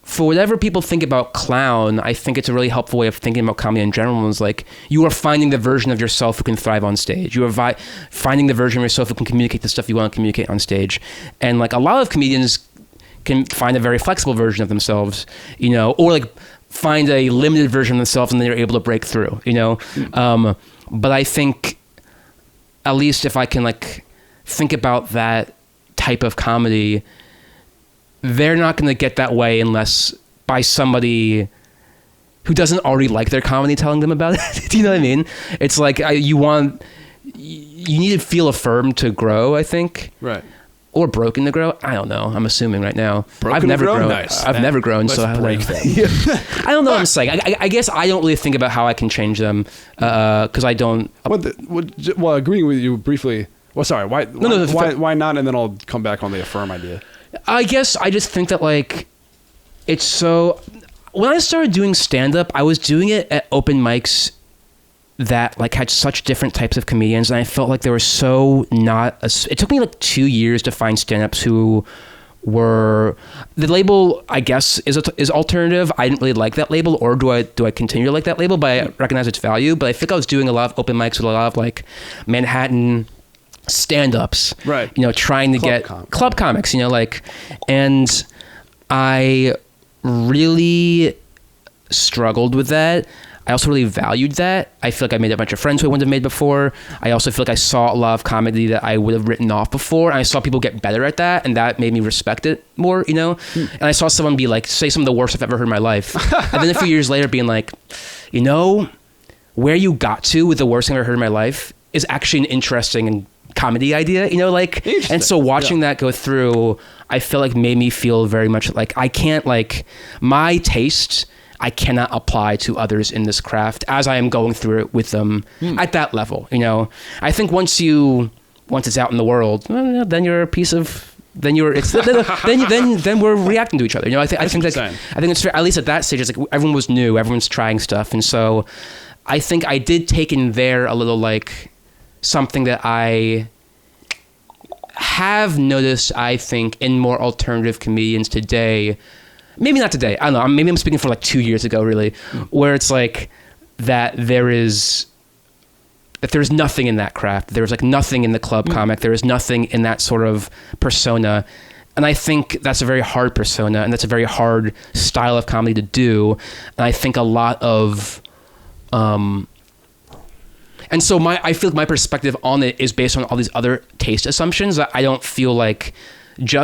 for whatever people think about clown, I think it's a really helpful way of thinking about comedy in general. Is like, you are finding the version of yourself who can thrive on stage. You are finding the version of yourself who can communicate the stuff you want to communicate on stage. And like a lot of comedians can find a very flexible version of themselves, you know, or like find a limited version of themselves and then they're able to break through, you know? But I think, at least if I can like think about that type of comedy, they're not going to get that way unless by somebody who doesn't already like their comedy telling them about it. Do you know what I mean? It's like you need to feel affirmed to grow, I think. Right. Or broken to grow. I don't know. I'm assuming right now. Broken I've never grown. Nice. I've never grown. Let's so break them. I don't know what I'm saying. I guess I don't really think about how I can change them because I don't. Well, agreeing with you briefly. Well, sorry. Why not? And then I'll come back on the affirm idea. I guess I just think that like it's so. When I started doing stand-up, I was doing it at open mics that like had such different types of comedians, and I felt like they were so not. It took me like 2 years to find stand-ups who were the label. I guess is alternative. I didn't really like that label, or do I continue to like that label? But I recognize its value. But I think I was doing a lot of open mics with a lot of like Manhattan stand-ups, right? You know, trying to get club comics. You know, like, and I really struggled with that. I also really valued that. I feel like I made a bunch of friends who I wouldn't have made before. I also feel like I saw a lot of comedy that I would have written off before. And I saw people get better at that, and that made me respect it more, you know? And I saw someone be like, say some of the worst I've ever heard in my life. And then a few years later being like, you know, where you got to with the worst thing I've ever heard in my life is actually an interesting comedy idea, you know, like, and so watching that go through, I feel like made me feel very much like I can't, like, my taste I cannot apply to others in this craft as I am going through it with them at that level, you know. I think once it's out in the world, then you're a piece of, then we're reacting to each other, you know. I think it's fair, at least at that stage. It's like everyone was new, everyone's trying stuff, and so I think I did take in there a little like something that I have noticed, I think, in more alternative comedians today. Maybe not today. I don't know. Maybe I'm speaking for like 2 years ago, really, where it's like that there's nothing in that craft. There's like nothing in the club comic. There is nothing in that sort of persona. And I think that's a very hard persona, and that's a very hard style of comedy to do. And I think a lot of And so I feel like my perspective on it is based on all these other taste assumptions that I don't feel like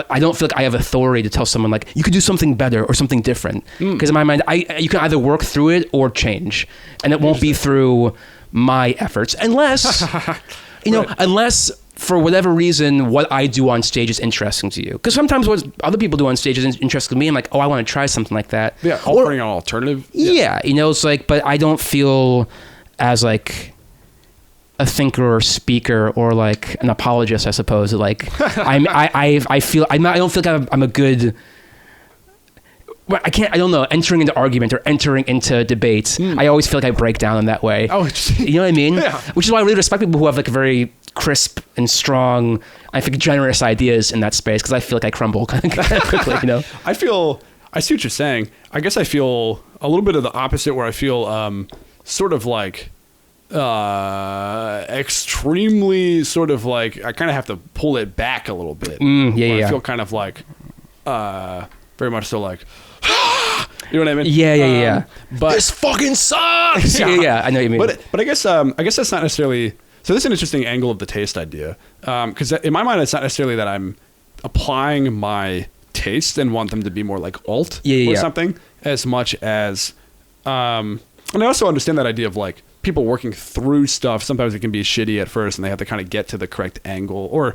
I don't feel like I have authority to tell someone like you could do something better or something different. Because in my mind, you can either work through it or change, and it won't be through my efforts unless unless for whatever reason what I do on stage is interesting to you. Because sometimes what other people do on stage is interesting to me. I'm like, oh, I want to try something like that. Yeah, offering an alternative. Yeah, it's like, but I don't feel as like a thinker or speaker or like an apologist, I suppose. Like I don't feel like I'm a good. I don't know, entering into argument or entering into debate. I always feel like I break down in that way. Oh, you know what I mean? Yeah. Which is why I really respect people who have like very crisp and strong, I think generous ideas in that space, because I feel like I crumble kind of quickly, I see what you're saying. I guess I feel a little bit of the opposite, where I feel sort of like extremely sort of like I kind of have to pull it back a little bit. I feel kind of like very much so like you know what I mean? Yeah. But this fucking sucks. Yeah, I know what you mean. But I guess that's not necessarily. So this is an interesting angle of the taste idea, because in my mind it's not necessarily that I'm applying my taste and want them to be more like alt or something, as much as and I also understand that idea of like people working through stuff. Sometimes it can be shitty at first and they have to kind of get to the correct angle, or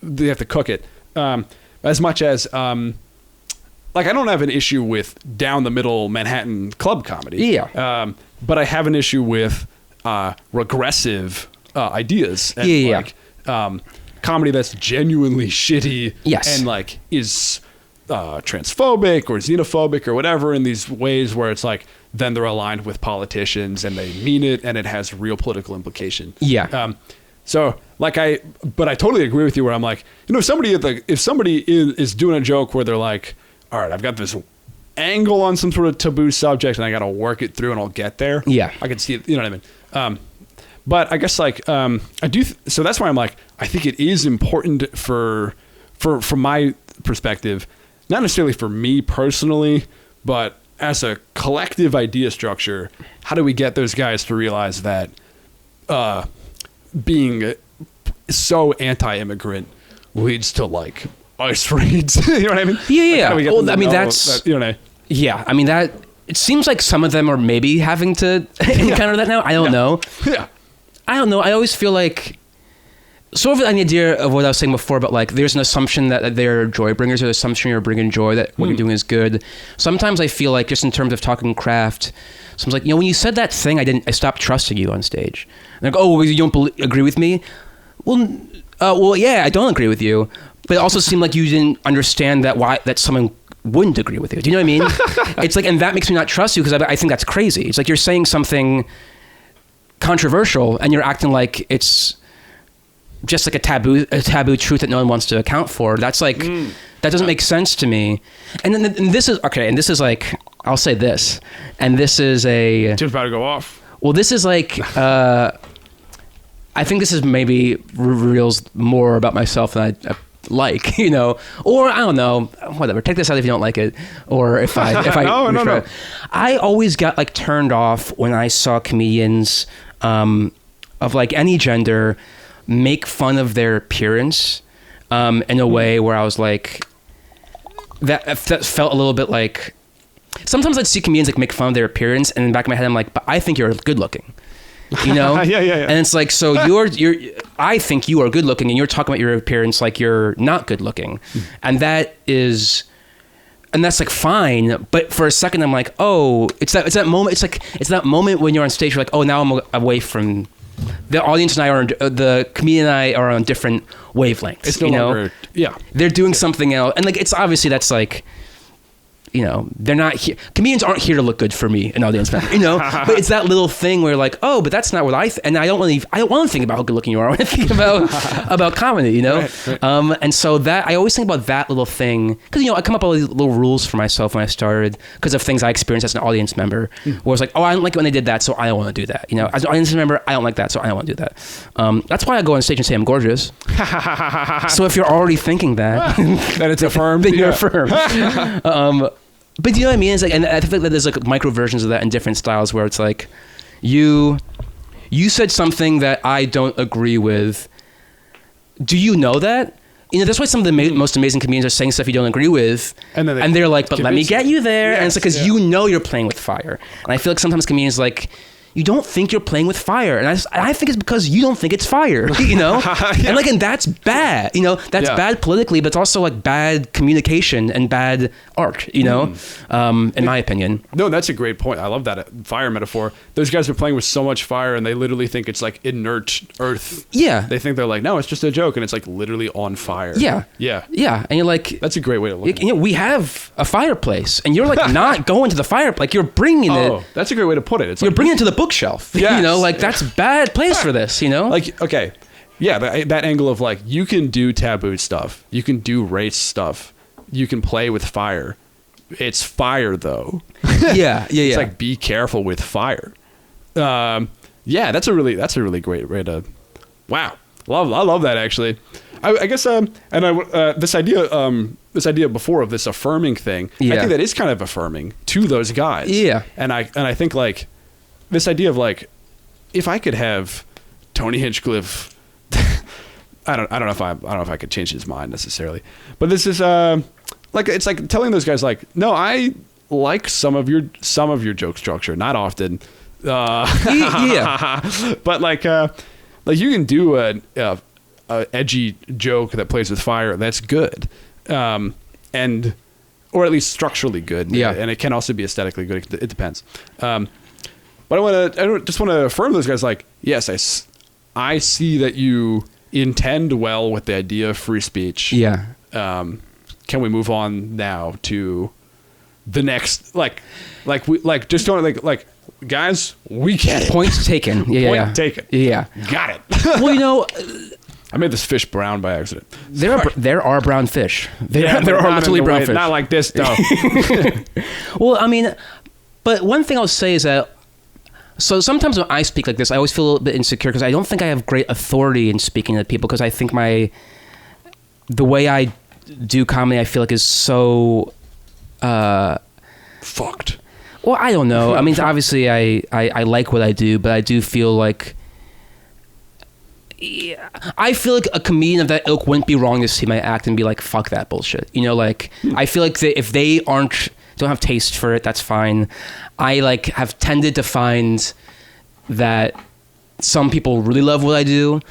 they have to cook it, as much as like I don't have an issue with down the middle Manhattan club comedy, but I have an issue with regressive ideas and like comedy that's genuinely shitty and like is transphobic or xenophobic or whatever, in these ways where it's like then they're aligned with politicians and they mean it and it has real political implication. So like but I totally agree with you where I'm like, if somebody is doing a joke where they're like, all right, I've got this angle on some sort of taboo subject and I got to work it through and I'll get there. I can see it, you know what I mean? But I guess like I do. So that's why I'm like, I think it is important from my perspective, not necessarily for me personally, but as a collective idea structure, how do we get those guys to realize that being so anti-immigrant leads to like ICE raids? You know what I mean? Yeah. Like, well, I mean, that's that, I mean, that it seems like some of them are maybe having to encounter that now. I don't know. I don't know. I always feel like sort of an idea of what I was saying before, but like there's an assumption that they're joy bringers, or the assumption you're bringing joy, that what you're doing is good. Sometimes I feel like, just in terms of talking craft, someone's like, when you said that thing, I stopped trusting you on stage. And like, oh, you don't agree with me? Well, yeah, I don't agree with you. But it also seemed like you didn't understand that someone wouldn't agree with you. Do you know what I mean? It's like, and that makes me not trust you, because I think that's crazy. It's like you're saying something controversial and you're acting like it's just like a taboo truth that no one wants to account for. That's like that doesn't make sense to me. And then this is like, I'll say this, and this is just about to go off. Well, this is like I think this is maybe reveals more about myself than I like, or I don't know, whatever. Take this out if you don't like it, or if I no. I always got like turned off when I saw comedians of like any gender make fun of their appearance in a way where I was like, that felt a little bit like, sometimes I'd see comedians like make fun of their appearance, and in the back of my head I'm like, but I think you're good looking. Yeah. And it's like, so I think you are good looking, and you're talking about your appearance like you're not good looking. And that's like fine. But for a second I'm like, oh, it's that moment. It's that moment when you're on stage, you're like, oh, now I'm away from the audience, and the comedian and I are on different wavelengths. It's no longer, they're doing something else. And like, it's obviously that's like, they're not here. Comedians aren't here to look good for me, an audience member, but it's that little thing where like, oh, but that's not what and I don't want to think about how good looking you are. I want to think about comedy, Right. And so that, I always think about that little thing, because, I come up with all these little rules for myself when I started, because of things I experienced as an audience member, where it's like, oh, I don't like it when they did that, so I don't want to do that. As an audience member, I don't like that, so I don't want to do that. That's why I go on stage and say I'm gorgeous. So if you're already thinking that, that it's affirmed, then you're affirmed. But you know what I mean? It's like, and I think that there's like micro versions of that in different styles, where it's like, you said something that I don't agree with. Do you know that? You know, that's why some of the most amazing comedians are saying stuff you don't agree with. And they're like, but let me get you there. Yes, and it's like, because you know you're playing with fire. And I feel like sometimes comedians like, you don't think you're playing with fire. And I think it's because you don't think it's fire, you know? And that's bad, you know? That's bad politically, but it's also like bad communication and bad art, you know? In my opinion. No, that's a great point. I love that fire metaphor. Those guys are playing with so much fire and they literally think it's like inert earth. Yeah. They think they're like, no, it's just a joke. And it's like literally on fire. Yeah. Yeah. Yeah. And you're like... That's a great way to look at it. You know, we have a fireplace and you're like not going to the fireplace. Like you're bringing it... Oh, that's a great way to put it. It's you're like, bringing it to the bookshelf. Yes. You know, like that's a bad place for this, you know? Like, okay. Yeah, that angle of like, you can do taboo stuff. You can do race stuff. You can play with fire. It's fire though. Yeah. It's like, be careful with fire. Yeah, that's a really great way to, wow. I love that actually. I guess, this idea before of this affirming thing, I think that is kind of affirming to those guys. Yeah. And I think like this idea of like, if I could have Tony Hinchcliffe, I don't know if I could change his mind necessarily, but this is like, it's like telling those guys like, no, I like some of your joke structure, not often, yeah, but like you can do a edgy joke that plays with fire that's good, and or at least structurally good, and it can also be aesthetically good. It depends. But I just want to affirm those guys like, yes, I see that you intend well with the idea of free speech. Yeah. Can we move on now to the next, just don't like guys, we get it. Points taken. Yeah. Point taken. Yeah. Got it. Well, you know, I made this fish brown by accident. There are brown fish. There are literally brown fish. Not like this though. Well, I mean, but one thing I'll say is that, so sometimes when I speak like this, I always feel a little bit insecure because I don't think I have great authority in speaking to people, because I think the way I do comedy, I feel like is so fucked. Well, I don't know. I mean, obviously I like what I do, but I do feel like I feel like a comedian of that ilk wouldn't be wrong to see my act and be like, fuck that bullshit. You know, like I feel like if they don't have taste for it, that's fine. I like have tended to find that some people really love what I do.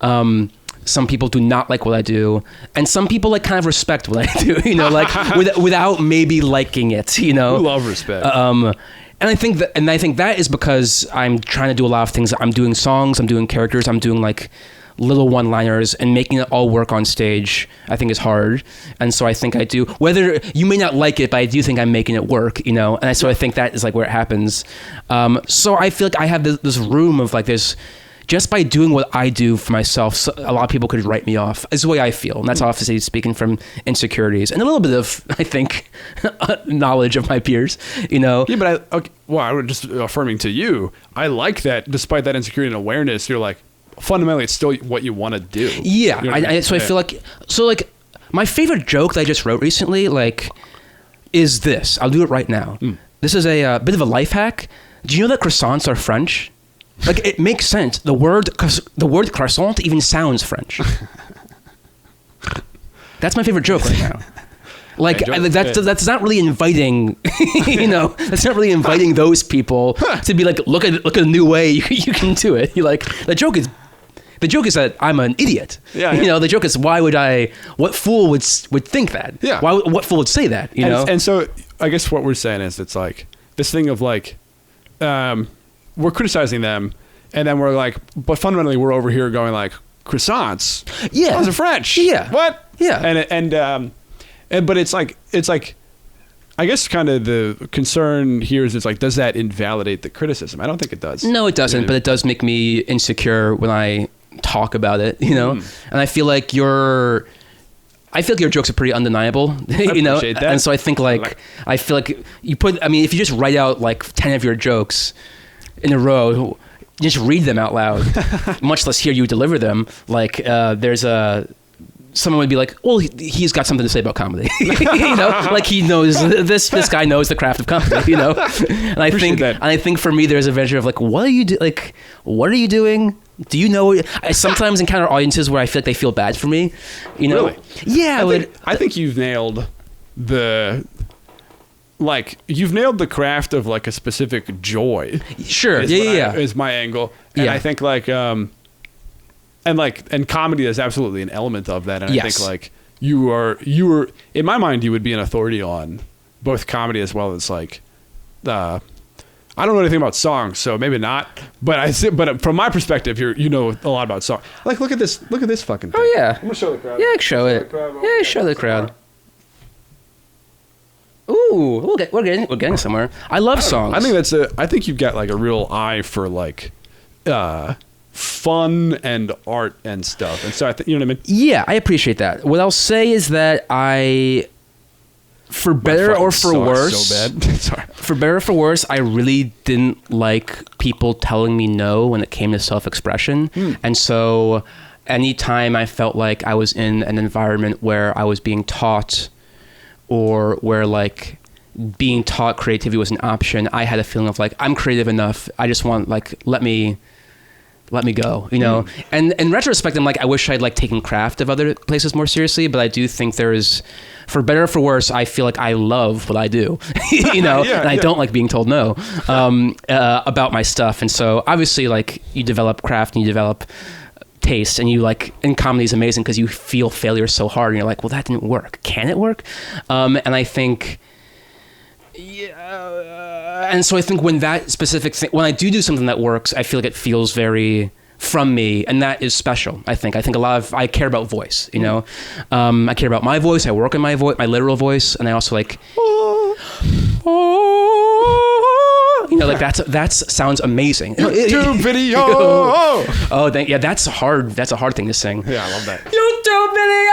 Some people do not like what I do, and some people like kind of respect what I do, you know, like without maybe liking it, you know. We love respect. And I think that is because I'm trying to do a lot of things. I'm doing songs, I'm doing characters, I'm doing like little one-liners, and making it all work on stage I think is hard. And so I think I do, whether you may not like it, but I do think I'm making it work, you know. And so I think that is like where it happens. So I feel like I have this room of like this, just by doing what I do for myself, so a lot of people could write me off, is the way I feel. And that's obviously speaking from insecurities and a little bit of, I think, knowledge of my peers, you know. Yeah, but I was just affirming to you, I like that despite that insecurity and awareness, you're like, fundamentally it's still what you want to do. Yeah. You know I feel like my favorite joke that I just wrote recently, like, is this. I'll do it right now. This is a bit of a life hack. Do you know that croissants are French? Like, it makes sense. The word croissant even sounds French. That's my favorite joke right now. Like, that's not really inviting, you know, that's not really inviting those people to be like, look at a new way you can do it. You like, the joke is that I'm an idiot. Yeah. You know, the joke is what fool would think that? Yeah. What fool would say that, you know? And so I guess what we're saying is it's like this thing of like, we're criticizing them, and then we're like, but fundamentally we're over here going like, croissants? Yeah. Those are French. Yeah. What? Yeah. But it's like, I guess kind of the concern here is it's like, does that invalidate the criticism? I don't think it does. No, it doesn't, but it does make me insecure when I talk about it, you know? And I feel like your jokes are pretty undeniable, you know? That. And so I think I feel like if you just write out like 10 of your jokes in a row, just read them out loud, much less hear you deliver them. Like there's someone would be like, well, he's got something to say about comedy. Like he knows this guy knows the craft of comedy, And I think for me, there's a measure of like, what are you doing? Do you know? I sometimes encounter audiences where I feel like they feel bad for me, Really? Yeah. I think you've nailed you've nailed the craft of like a specific joy. Sure. Is my angle. And I think and comedy is absolutely an element of that. And I think like you were in my mind, you would be an authority on both comedy as well as like, I don't know anything about songs, so maybe not. But from my perspective, you know a lot about songs. Like, look at this fucking thing. Oh yeah. I'm gonna show the crowd. Yeah, show it. Yeah, show the crowd. Ooh, we're getting somewhere. I love songs. I think you've got like a real eye for like, fun and art and stuff. And so you know what I mean? Yeah, I appreciate that. What I'll say is that for better or for worse, so bad. Sorry. For better or for worse, I really didn't like people telling me no when it came to self-expression. And so anytime I felt like I was in an environment where I was being taught or where like being taught creativity was an option, I had a feeling of like, I'm creative enough. I just want like, let me go, And in retrospect, I'm like, I wish I'd like taken craft of other places more seriously, but I do think there is, for better or for worse, I feel like I love what I do, and I don't like being told no, about my stuff. And so obviously like you develop craft and you develop taste, and you like, and comedy is amazing because you feel failure so hard and you're like, well, that didn't work. Can it work? And I think, and so I think when that specific thing, when I do something that works, I feel like it feels very from me, and that is special. I think I care about voice, I care about my voice. I work on my voice, my literal voice, and I also like, like that sounds amazing. YouTube video. That's a hard thing to sing. Yeah, I love that. YouTube video.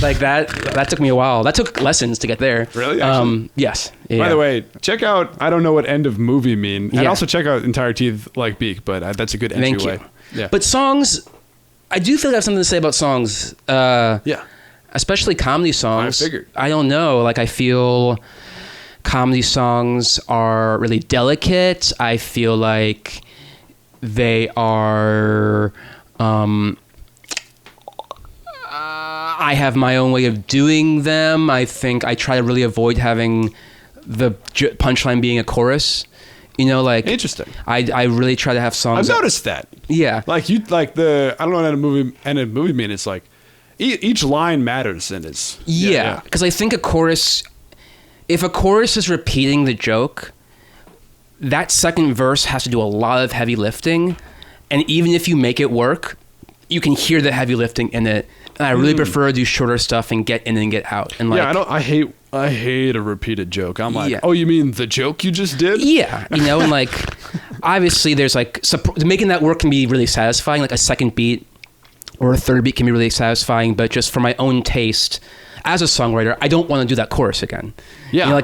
Like that took me a while. That took lessons to get there. Really? Actually? Yes. Yeah. By the way, check out I don't know what end of movie mean. And also check out Entire Teeth Like Beak, but that's a good entryway. Thank you. Yeah. But songs, I do feel like I have something to say about songs. Especially comedy songs. I figured. I don't know. Like I feel comedy songs are really delicate. I feel like they are I have my own way of doing them. I think I try to really avoid having the punchline being a chorus. Interesting. I really try to have songs. I've noticed that. Yeah. Like I don't know what end of movie mean. It's like each line matters and it's. Yeah. Because I think if a chorus is repeating the joke, that second verse has to do a lot of heavy lifting. And even if you make it work, you can hear the heavy lifting in it. And I really prefer to do shorter stuff and get in and get out. And like, I hate a repeated joke. I'm like, oh, you mean the joke you just did? Yeah, and like, obviously there's like, making that work can be really satisfying. Like a second beat or a third beat can be really satisfying. But just for my own taste, as a songwriter, I don't want to do that chorus again. Yeah,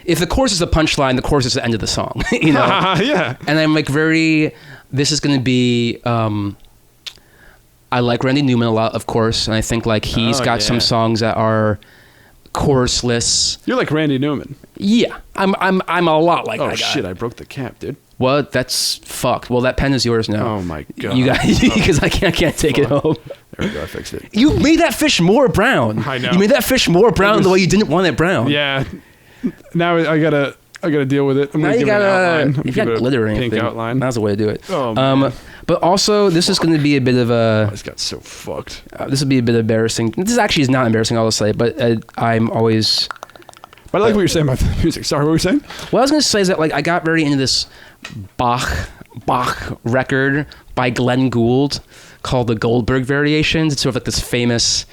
if the chorus is the punchline, the chorus is the end of the song. Yeah. And I'm like this is going to be. I like Randy Newman a lot, of course, and I think like he's got some songs that are chorusless. You're like Randy Newman. Yeah, I'm a lot like that guy. Oh shit! I broke the cap, dude. Well, that's fucked. Well, that pen is yours now. Oh my god! You guys, because I can't take it home. There we go. I fixed it. You made that fish more brown. I know. You made that fish more brown the way you didn't want it brown. Yeah. Now I gotta deal with it. I'm gonna give it an outline. If you got glitter or anything, pink outline. That's the way to do it. Oh man. But also, this is going to be a bit of a. I just got so fucked. This will be a bit embarrassing. This actually is not embarrassing, I'll say, but I'm always. But I like what you're saying about the music. Sorry, what were you saying? What I was going to say is that like I got very into this Bach record by Glenn Gould called the Goldberg Variations. It's sort of like this famous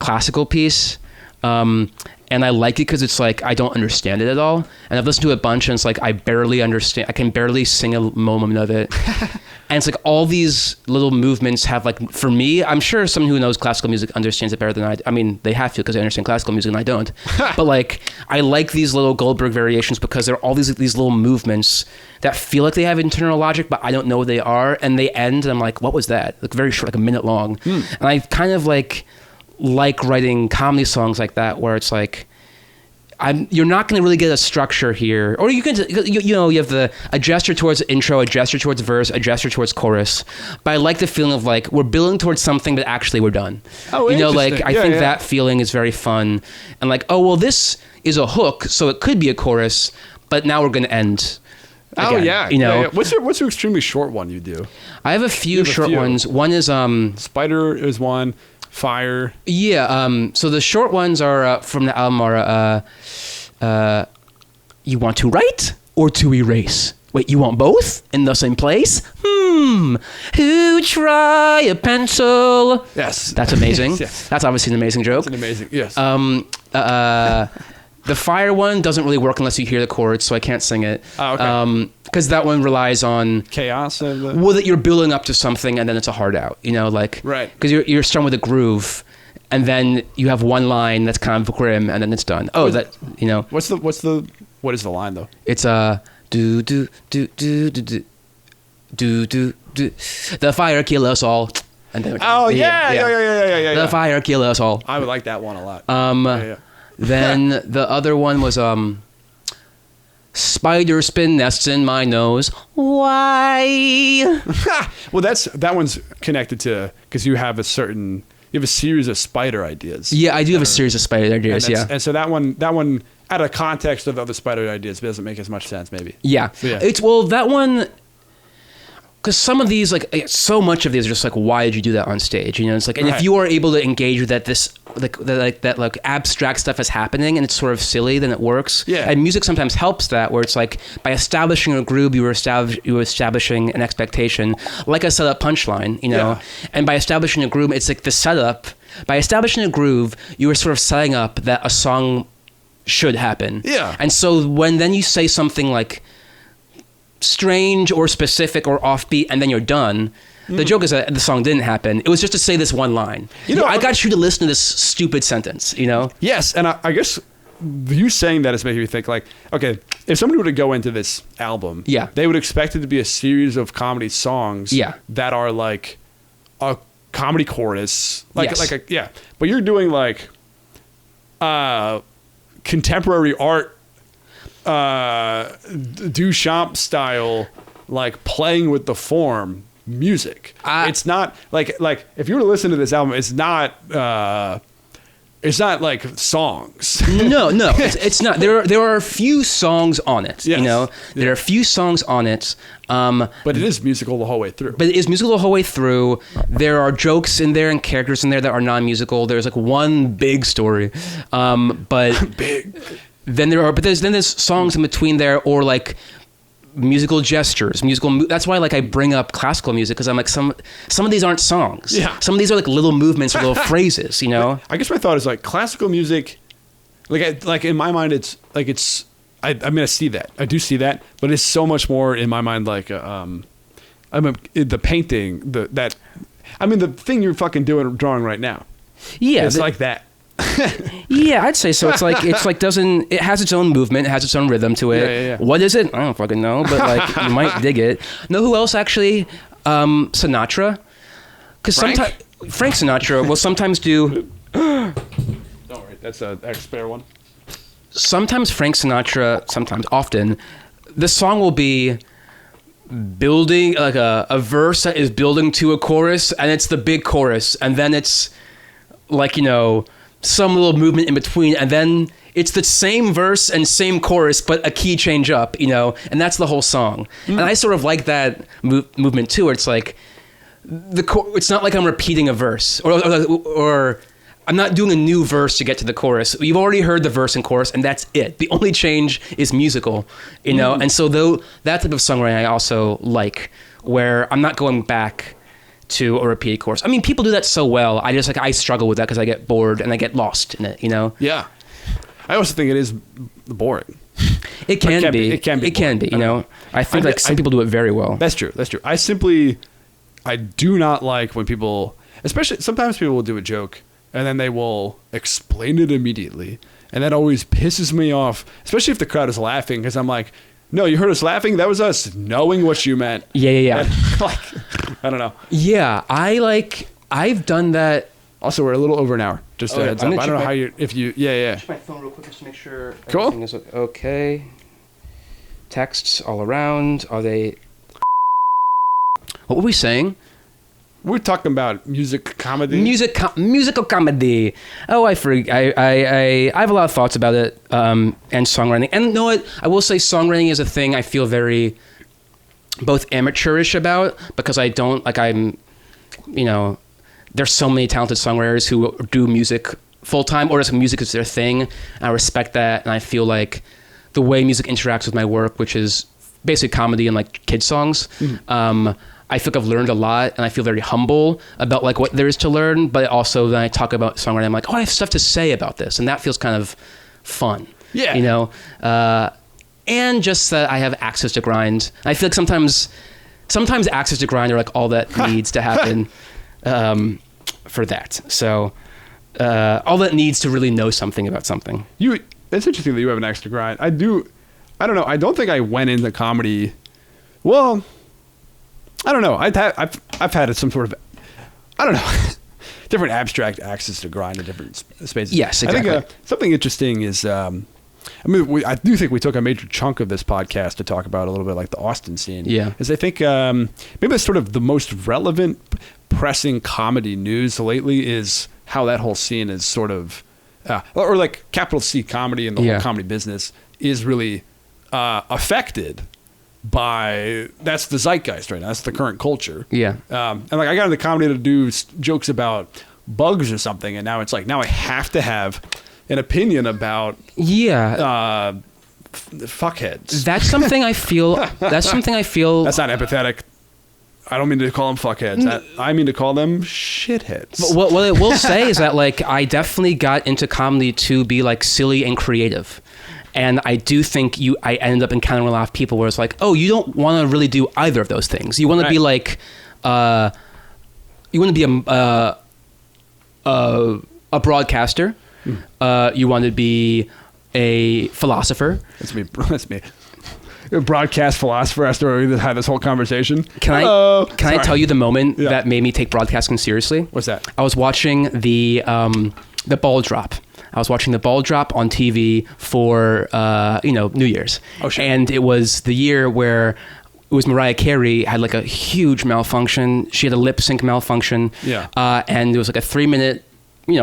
classical piece. And I like it because it's like I don't understand it at all. And I've listened to it a bunch and it's like I barely understand. I can barely sing a moment of it. And it's like all these little movements have like, for me, I'm sure someone who knows classical music understands it better than I mean, they have to because I understand classical music and I don't. But like, I like these little Goldberg variations because there are all these little movements that feel like they have internal logic, but I don't know what they are. And they end and I'm like, what was that? Like very short, like a minute long. And I kind of like writing comedy songs like that where it's like, you're not going to really get a structure here, or you can, you know, you have a gesture towards intro, a gesture towards verse, a gesture towards chorus. But I like the feeling of like we're building towards something, but actually we're done. Oh, you know, like I think yeah. that feeling is very fun, and like, oh well, this is a hook, so it could be a chorus, but now we're going to end. Again, oh yeah, you know. Yeah. What's your extremely short one you do? I have a few short ones. One is Spider is one. Fire. Yeah. So the short ones are from the album are you want to write or to erase? Wait, you want both in the same place? Who try a pencil? Yes. That's amazing. Yes. That's obviously an amazing joke. That's an amazing. Yes. The fire one doesn't really work unless you hear the chords, so I can't sing it. Oh, okay. Because that one relies on chaos. Well, that you're building up to something and then it's a hard out. You know, like right. Because you're starting with a groove, and then you have one line that's kind of grim, and then it's done. Oh, that you know. What is the line though? It's do do do do do do do do. The fire kill us all. And then oh yeah. The fire kill us all. I would like that one a lot. Then the other one was spider spin nests in my nose. Why? Well, that one's connected to because you have a series of spider ideas. Yeah, I do have a series of spider ideas. And so that one out of context of the other spider ideas doesn't make as much sense. Maybe. Yeah. So, yeah. It's that one. Because some of these, like, so much of these are just like, why did you do that on stage? You know, it's like, and if you are able to engage with that, that abstract stuff is happening and it's sort of silly, then it works. Yeah. And music sometimes helps that, where it's like, by establishing a groove, you were establishing an expectation, like a setup punchline, you know? Yeah. And by establishing a groove, it's like the setup. By establishing a groove, you were sort of setting up that a song should happen. Yeah. And so when then you say something like strange or specific or offbeat and then you're done, the joke is that the song didn't happen. It was just to say this one line. You know, I got you to listen to this stupid sentence, you know? Yes, and I guess you saying that is making me think like, okay, if somebody were to go into this album, they would expect it to be a series of comedy songs that are like a comedy chorus. But you're doing like contemporary art Duchamp style, like playing with the form music. It's not like if you were to listen to this album, it's not like songs. no, it's not. There are a few songs on it. Yes. You know, there are a few songs on it. But it is musical the whole way through. There are jokes in there and characters in there that are non-musical. There's like one big story, but big. Then there's songs in between there, or like musical gestures, that's why like I bring up classical music, because I'm like some of these aren't songs. Yeah. Some of these are like little movements or little phrases, you know. I guess my thought is like classical music, like in my mind it's I mean I see that, I do see that, but it's so much more in my mind like the painting, the thing you're fucking drawing right now. Yeah, it's like that. Yeah, I'd say so. It has its own movement, it has its own rhythm to it. Yeah. What is it? I don't fucking know, but like you might dig it. Know who else actually? Sinatra. Because sometimes Frank Sinatra will sometimes do. Don't worry, that's an expert one. Sometimes Frank Sinatra, often, the song will be building like a verse that is building to a chorus, and it's the big chorus, and then it's like, you know, some little movement in between, and then it's the same verse and same chorus, but a key change up, you know, and that's the whole song. And I sort of like that movement too, where it's like it's not like I'm repeating a verse, or I'm not doing a new verse to get to the chorus. You've already heard the verse and chorus, and that's it. The only change is musical, you know. And so that type of songwriting I also like, where I'm not going back to a repeated chorus. I mean, people do that so well. I struggle with that because I get bored and I get lost in it, you know? Yeah. I also think it is boring. It can be. It can be. You know, I think like some people do it very well. That's true. I do not like when people, especially sometimes people will do a joke and then they will explain it immediately. And that always pisses me off, especially if the crowd is laughing, because I'm like, no, you heard us laughing? That was us knowing what you meant. Yeah. And, like, I don't know. Yeah, I've done that. Also, we're a little over an hour. Just a heads up. I don't know how you, yeah. Check my phone real quick just to make sure Cool. everything is okay. Texts all around. Are they... What were we saying? We're talking about comedy. Musical comedy. Oh, I have a lot of thoughts about it, and songwriting. And you know what? I will say songwriting is a thing I feel very both amateurish about, because I don't, like, there's so many talented songwriters who do music full-time, or just music is their thing. And I respect that, and I feel like the way music interacts with my work, which is basically comedy and like kid songs, I feel like I've learned a lot, and I feel very humble about like what there is to learn. But also, when I talk about songwriting, I'm like, oh, I have stuff to say about this, and that feels kind of fun. Yeah, you know, and just that I have access to grind. I feel like sometimes access to grind are like all that needs to happen for that. So all that needs to really know something about something. It's interesting that you have an access to grind. I don't know. I don't think I went into comedy. Well, I don't know. I've had some sort of, I don't know, different abstract access to grind in different spaces. Yes, exactly. I think something interesting is, I do think we took a major chunk of this podcast to talk about a little bit like the Austin scene. Yeah. Because I think maybe that's sort of the most relevant pressing comedy news lately is how that whole scene is sort of, or like capital C comedy and the whole comedy business is really affected by, that's the zeitgeist right now. That's the current culture. Yeah. And like I got into comedy to do jokes about bugs or something, and now it's like, now I have to have an opinion about fuckheads. That's something I feel. That's not empathetic. I don't mean to call them fuckheads. I mean to call them shitheads. But what I will say is that like I definitely got into comedy to be like silly and creative. And I do think I ended up encountering a lot of people where it's like, oh, you don't want to really do either of those things. You want to be like, you want to be a broadcaster. You want to be a philosopher. That's me. A broadcast philosopher after we had this whole conversation. Can I tell you the moment that made me take broadcasting seriously? What's that? I was watching the ball drop. I was watching the ball drop on TV for New Year's. Oh shit. And it was the year where it was Mariah Carey had like a huge malfunction. She had a lip sync malfunction. Yeah. And it was like a 3-minute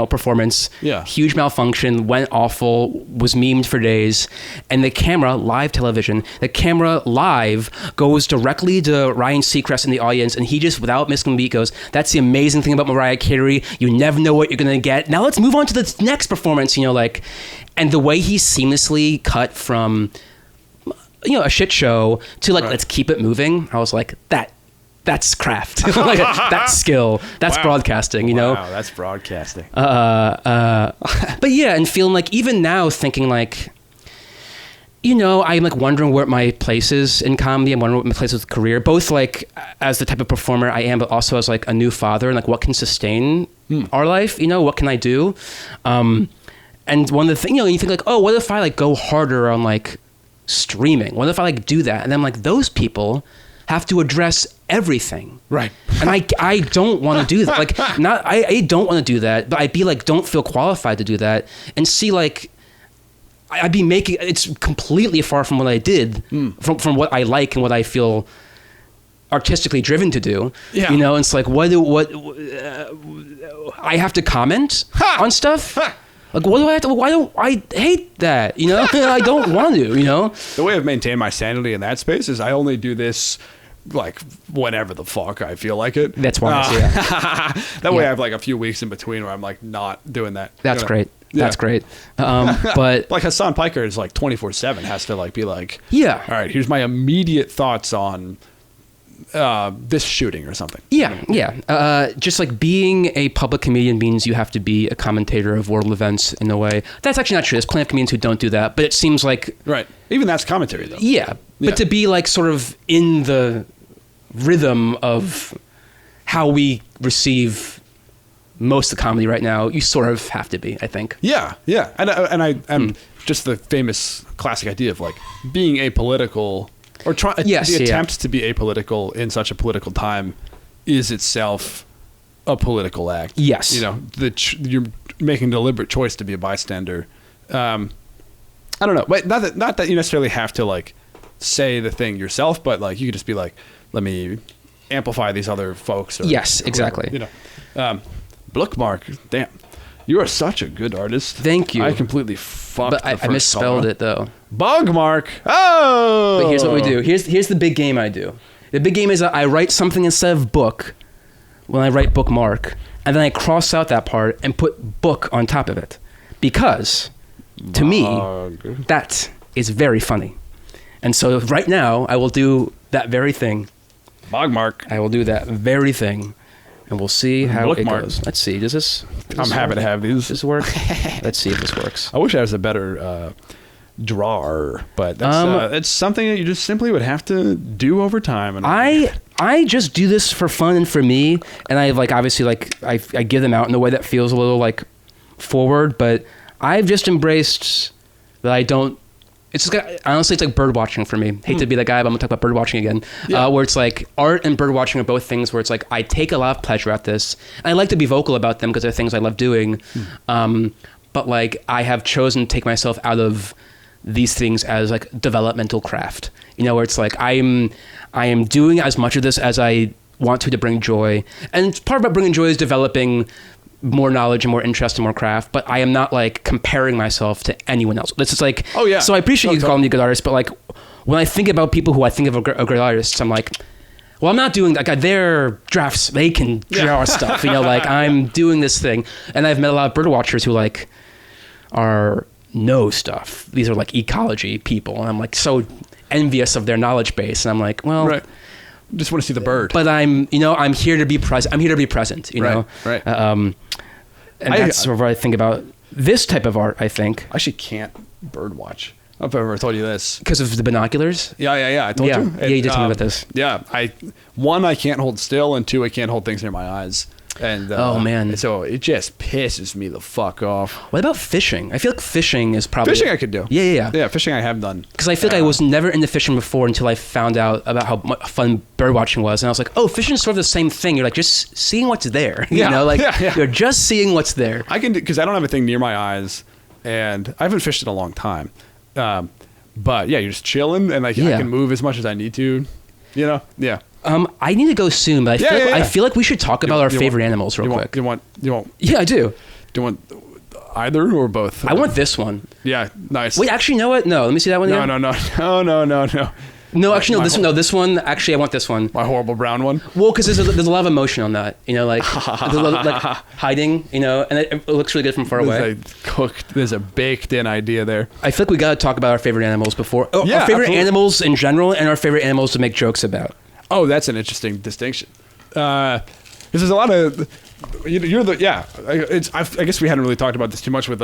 performance. Yeah. Huge malfunction, went awful, was memed for days. And the camera, live television, goes directly to Ryan Seacrest in the audience, and he just, without missing a beat, goes, that's the amazing thing about Mariah Carey. You never know what you're going to get. Now let's move on to the next performance, and the way he seamlessly cut from, a shit show to let's keep it moving. I was like, that's craft. Like, that's skill. That's broadcasting, Wow, that's broadcasting. But yeah, and feeling like, even now, thinking like, I'm like wondering where my place is in comedy. I'm wondering what my place is with career, both like as the type of performer I am, but also as like a new father, and like what can sustain our life, what can I do? And one of the things, you think like, oh, what if I like go harder on like streaming? What if I like do that? And then like those people have to address everything. Right. And I don't want to do that. Like, I don't want to do that, but I'd be like, don't feel qualified to do that. And see, like, I'd be making, it's completely far from what I did, from what I like and what I feel artistically driven to do. Yeah. It's like, I have to comment on stuff? Like, what do I have to, why don't I hate that? I don't want to, The way I've maintained my sanity in that space is I only do this like whenever the fuck I feel like it. That's why. That way I have like a few weeks in between where I'm like not doing that. That's great. That's great. But like Hassan Piker is like 24/7 has to like be like, yeah, all right, here's my immediate thoughts on this shooting or something. Yeah. Just like being a public comedian means you have to be a commentator of world events in a way. That's actually not true. There's plenty of comedians who don't do that, but it seems like... Right. Even that's commentary, though. Yeah. But to be like sort of in the rhythm of how we receive most of the comedy right now, you sort of have to be, I think. Yeah. And just the famous classic idea of like being apolitical... Or the attempt to be apolitical in such a political time is itself a political act. Yes. You know, you're making a deliberate choice to be a bystander. I don't know. But not that you necessarily have to like say the thing yourself, but like you could just be like, let me amplify these other folks. Or yes, exactly. You know, bookmark. Damn. You are such a good artist. Thank you. I completely fucked But I misspelled photo. it, though. Bookmark. Oh! But here's what we do. Here's the big game I do. The big game is that I write something instead of book when I write bookmark, and then I cross out that part and put book on top of it. Because, to me, that is very funny. And so right now, I will do that very thing. Bookmark. I will do that very thing. And we'll see how Bookmark. it goes. Let's see. Does this I'm happy to have these. Does this work? Let's see if this works. I wish I was a better drawer, but that's it's something that you just simply would have to do over time. And I just do this for fun and for me, and I like obviously like I give them out in a way that feels a little like forward, but I've just embraced that I don't. It's just honestly, it's like bird watching for me. Hate to be that guy, but I'm gonna talk about bird watching again. Yeah. Where it's like art and bird watching are both things where it's like I take a lot of pleasure at this. And I like to be vocal about them because they're things I love doing. But like I have chosen to take myself out of these things as like developmental craft. You know, where it's like I am doing as much of this as I want to bring joy. And part about bringing joy is developing more knowledge and more interest and more craft, but I am not like comparing myself to anyone else. This is like, oh yeah. So I appreciate you calling me a good artist, but like when I think about people who I think of are great artists, I'm like, well, I'm not doing like their drafts. They can draw stuff, you know. Like I'm doing this thing, and I've met a lot of bird watchers who like know stuff. These are like ecology people, and I'm like so envious of their knowledge base, and I'm like, well. Right. Just want to see the bird. But I'm here to be present. I'm here to be present, you know? Right. And that's sort of what I think about this type of art, I think. I actually can't bird watch. I don't know if I've ever told you this. Because of the binoculars? Yeah. I told you. Yeah, you did tell me about this. Yeah. I can't hold still, and two, I can't hold things near my eyes. And oh man, so it just pisses me the fuck off. What about fishing? I feel like fishing is probably fishing I could do. Yeah. Fishing I have done because I feel like I was never into fishing before until I found out about how fun bird watching was, and I was like, oh, fishing is sort of the same thing. You're like just seeing what's there, you know, like you're just seeing what's there. I can because I don't have a thing near my eyes, and I haven't fished in a long time. But yeah, you're just chilling, and like I can move as much as I need to, you know. Yeah. I need to go soon, but I feel like we should talk about our favorite animals real quick. You want? Yeah, I do. Do you want either or both? I want this one. Yeah, nice. Wait, actually, you know what? No, let me see that one again. No. No, actually, no. This one. No, this one. Actually, I want this one. My horrible brown one. Well, because there's a lot of emotion on that. You know, like hiding. You know, and it looks really good from far away. There's a baked-in idea there. I feel like we got to talk about our favorite animals before. Our favorite absolutely. Animals in general, and our favorite animals to make jokes about. Oh, that's an interesting distinction. Because there's a lot of you're the I guess we hadn't really talked about this too much with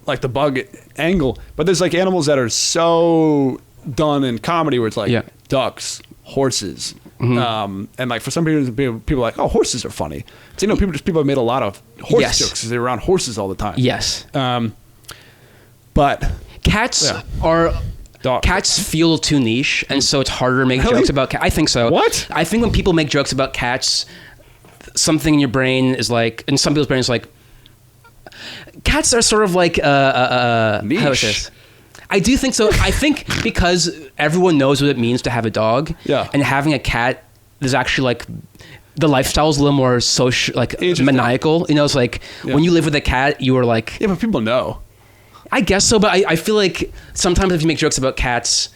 like the bug angle, but there's like animals that are so done in comedy where it's like ducks, horses, and like for some people are like, oh, horses are funny. So, you know, people have made a lot of horse jokes because they're around horses all the time. Yes. But cats are. Cats feel too niche, and so it's harder to make jokes about cats. I think so. What? I think when people make jokes about cats, something in your brain is like, in some people's brains, like, cats are sort of like niche. How is this? I do think so. I think because everyone knows what it means to have a dog, and having a cat, there's actually like the lifestyle is a little more social, like maniacal. You know, it's like when you live with a cat, you are like, but people know. I guess so, but I feel like sometimes if you make jokes about cats,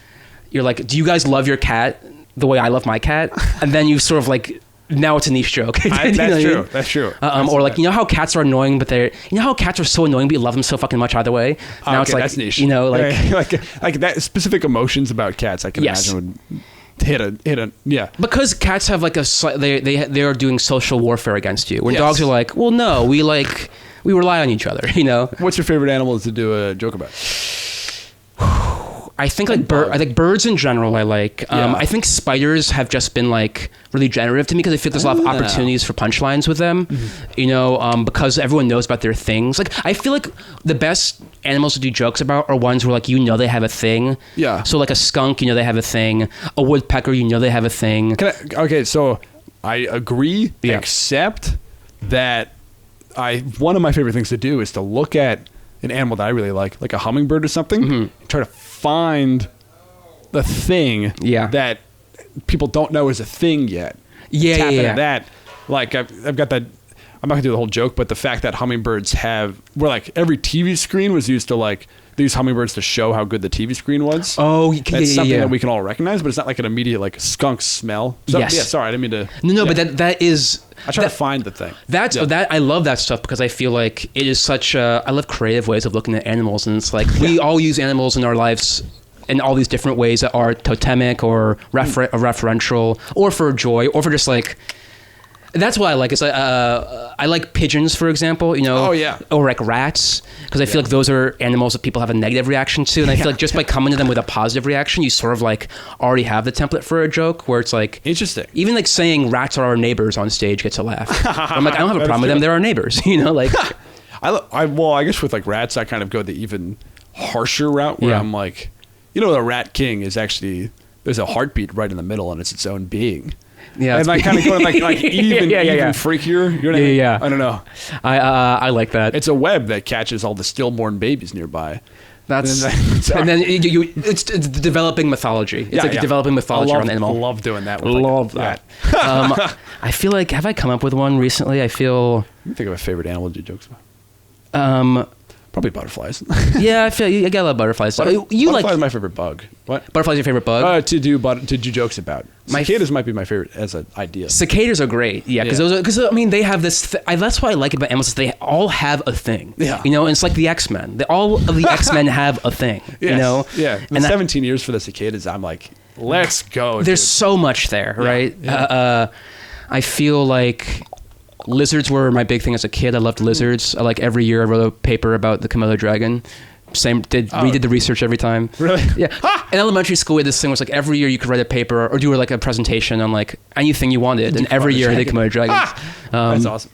you're like, do you guys love your cat the way I love my cat? And then you sort of like, now it's a niche joke. That's true. Or like, you know how cats are annoying, but how cats are so annoying, but you love them so fucking much either way? Now it's like, that's niche. You know, like like that specific emotions about cats, I can imagine would hit a yeah. Because cats have like they are doing social warfare against you. When Yes. dogs are like, well, no, we rely on each other. You know. What's your favorite animal to do a joke about? I think I think birds in general I like. Yeah. I think spiders have just been like really generative to me because I feel there's a lot of opportunities for punchlines with them. You know, because everyone knows about their things. Like I feel like the best animals to do jokes about are ones where like they have a thing. Yeah. So like a skunk, they have a thing. A woodpecker, they have a thing. Okay, so I agree, Yeah. except that one of my favorite things to do is to look at an animal that I really like a hummingbird or something, and try to find the thing that people don't know is a thing yet. Yeah, Tap yeah, into yeah. that. Like I've got that. I'm not gonna do the whole joke, but the fact that hummingbirds where like every TV screen was used to like they use hummingbirds to show how good the TV screen was. Oh, That's something that we can all recognize, but it's not like an immediate like skunk smell. So, Yes. Yeah. Sorry, I didn't mean to. No, yeah. but that is. I try to find the thing. That I love that stuff because I feel like it is such I love creative ways of looking at animals, and it's like we all use animals in our lives in all these different ways that are totemic or referential or for joy or for just like. That's what I like. Is I like pigeons, for example. Oh, yeah. Or like rats, because I feel like those are animals that people have a negative reaction to, and I feel like just by coming to them with a positive reaction, you sort of like already have the template for a joke. Where it's like Interesting. even like saying rats are our neighbors on stage gets a laugh. I'm like I don't have a problem with them. They're our neighbors. Like. I guess with like rats, I kind of go the even harsher route where I'm like, the rat king is actually there's a heartbeat right in the middle and it's its own being. Yeah, and like kind of going like even freakier. You know what I mean? Yeah. I don't know. I like that. It's a web that catches all the stillborn babies nearby. That's and then it's developing mythology. It's developing mythology around the animal. I love doing that. Love that. I feel like have I come up with one recently? I feel. Let me think of a favorite animal to do jokes about. Probably butterflies. Yeah, I feel you gotta love butterflies. Butterflies is my favorite bug. What? Butterflies your favorite bug? To do jokes about. Cicadas might be my favorite as an idea. Cicadas are great. Yeah, because they have this. That's what I like about animals. Is they all have a thing. Yeah. And it's like the X-Men. All of the X-Men have a thing. Yes. Yeah. And 17 years for the cicadas, I'm like, let's go. There's so much there, right? Yeah. I feel like. Lizards were my big thing as a kid. I loved lizards. Every year I wrote a paper about the Komodo dragon. Redid the research every time. Really? Yeah. In elementary school, we had this thing was like every year you could write a paper or do like a presentation on like anything you wanted, and every year I did Komodo dragons. That's awesome.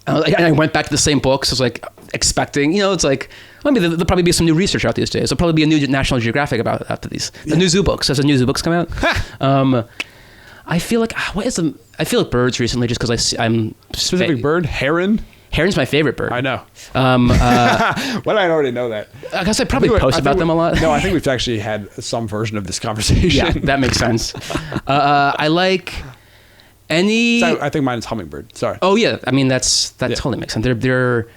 And I went back to the same books. I was like expecting, it's like there'll probably be some new research out these days. There'll probably be a new National Geographic about after these. The new zoo books. As the new zoo books come out. I feel like I feel like birds recently just because I'm specific bird. Heron. Heron's my favorite bird. I know. Well, I already know that. I guess I probably post about them a lot. No, I think we've actually had some version of this conversation. Yeah, that makes sense. I like any. I think mine is hummingbird. Sorry. Oh yeah, I mean that totally makes sense. They're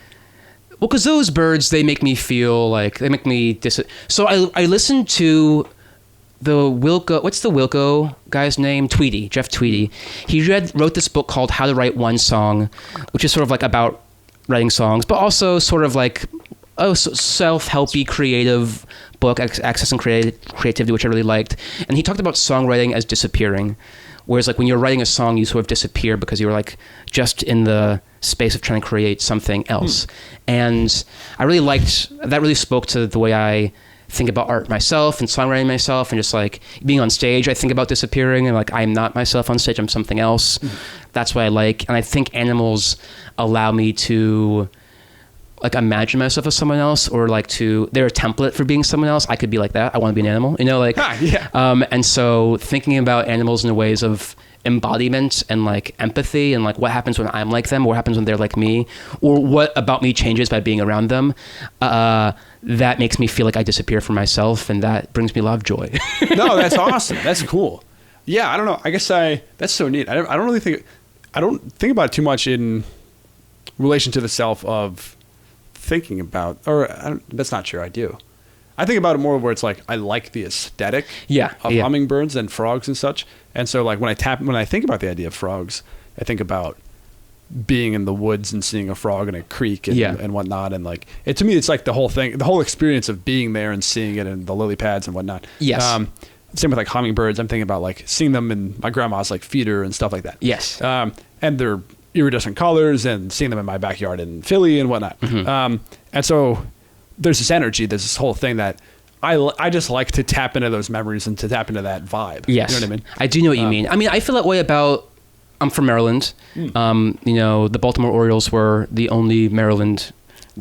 well, because those birds they make me feel like they make me So I listened to. What's the Wilco guy's name? Jeff Tweedy. He wrote this book called How to Write One Song, which is sort of like about writing songs, but also sort of like a self-helpy creative book, accessing creativity, which I really liked. And he talked about songwriting as disappearing, whereas like when you're writing a song, you sort of disappear because you're like just in the space of trying to create something else. And I really liked that. Really spoke to the way I think about art myself and songwriting myself and just like being on stage. I think about disappearing and like I'm not myself on stage, I'm something else. That's what I like. And I think animals allow me to like imagine myself as someone else or like they're a template for being someone else. I could be like that. I want to be an animal, and so thinking about animals in the ways of embodiment and like empathy and like what happens when I'm like them, what happens when they're like me, or what about me changes by being around them, that makes me feel like I disappear from myself, and that brings me a lot of joy. No, that's awesome. That's cool. Yeah, I don't know. I guess that's so neat. I don't think about it too much in relation to the self of thinking about, that's not true. I do. I think about it more where it's like I like the aesthetic of hummingbirds and frogs and such. And so like when I think about the idea of frogs, I think about being in the woods and seeing a frog in a creek and whatnot. And like to me, it's like the whole thing, the whole experience of being there and seeing it and the lily pads and whatnot. Yes. same with like hummingbirds. I'm thinking about like seeing them in my grandma's like feeder and stuff like that. Yes. And they're iridescent colors, and seeing them in my backyard in Philly and whatnot. And so there's this energy, there's this whole thing that I just like to tap into those memories and to tap into that vibe. Yes. You know what I mean? I do know what you mean. I mean, I feel that way about, I'm from Maryland. You know, the Baltimore Orioles were the only Maryland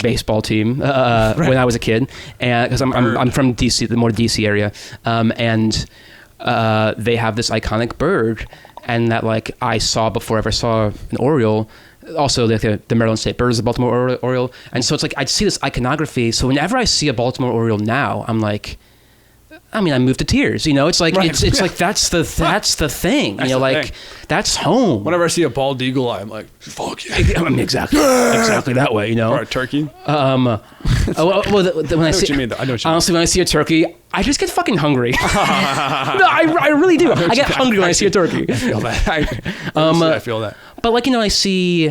baseball team when I was a kid, and because I'm from DC, the more DC area, and they have this iconic bird, and that like I saw before I ever saw an Oriole. Also, the Maryland State Bird is the Baltimore Oriole, and so it's like I'd see this iconography. So whenever I see a Baltimore Oriole now, I'm like, I mean, I moved to tears. You know, it's like it's like that's the thing. That's, you know, like that's home. Whenever I see a bald eagle, I'm like, fuck yeah. I mean, exactly that way. You know, or a turkey. When I see, what you mean, though. I know what you honestly, when I see a turkey, I just get fucking hungry. No, I really do. I get hungry when I see a turkey. I feel that. I feel that. But like, you know, I see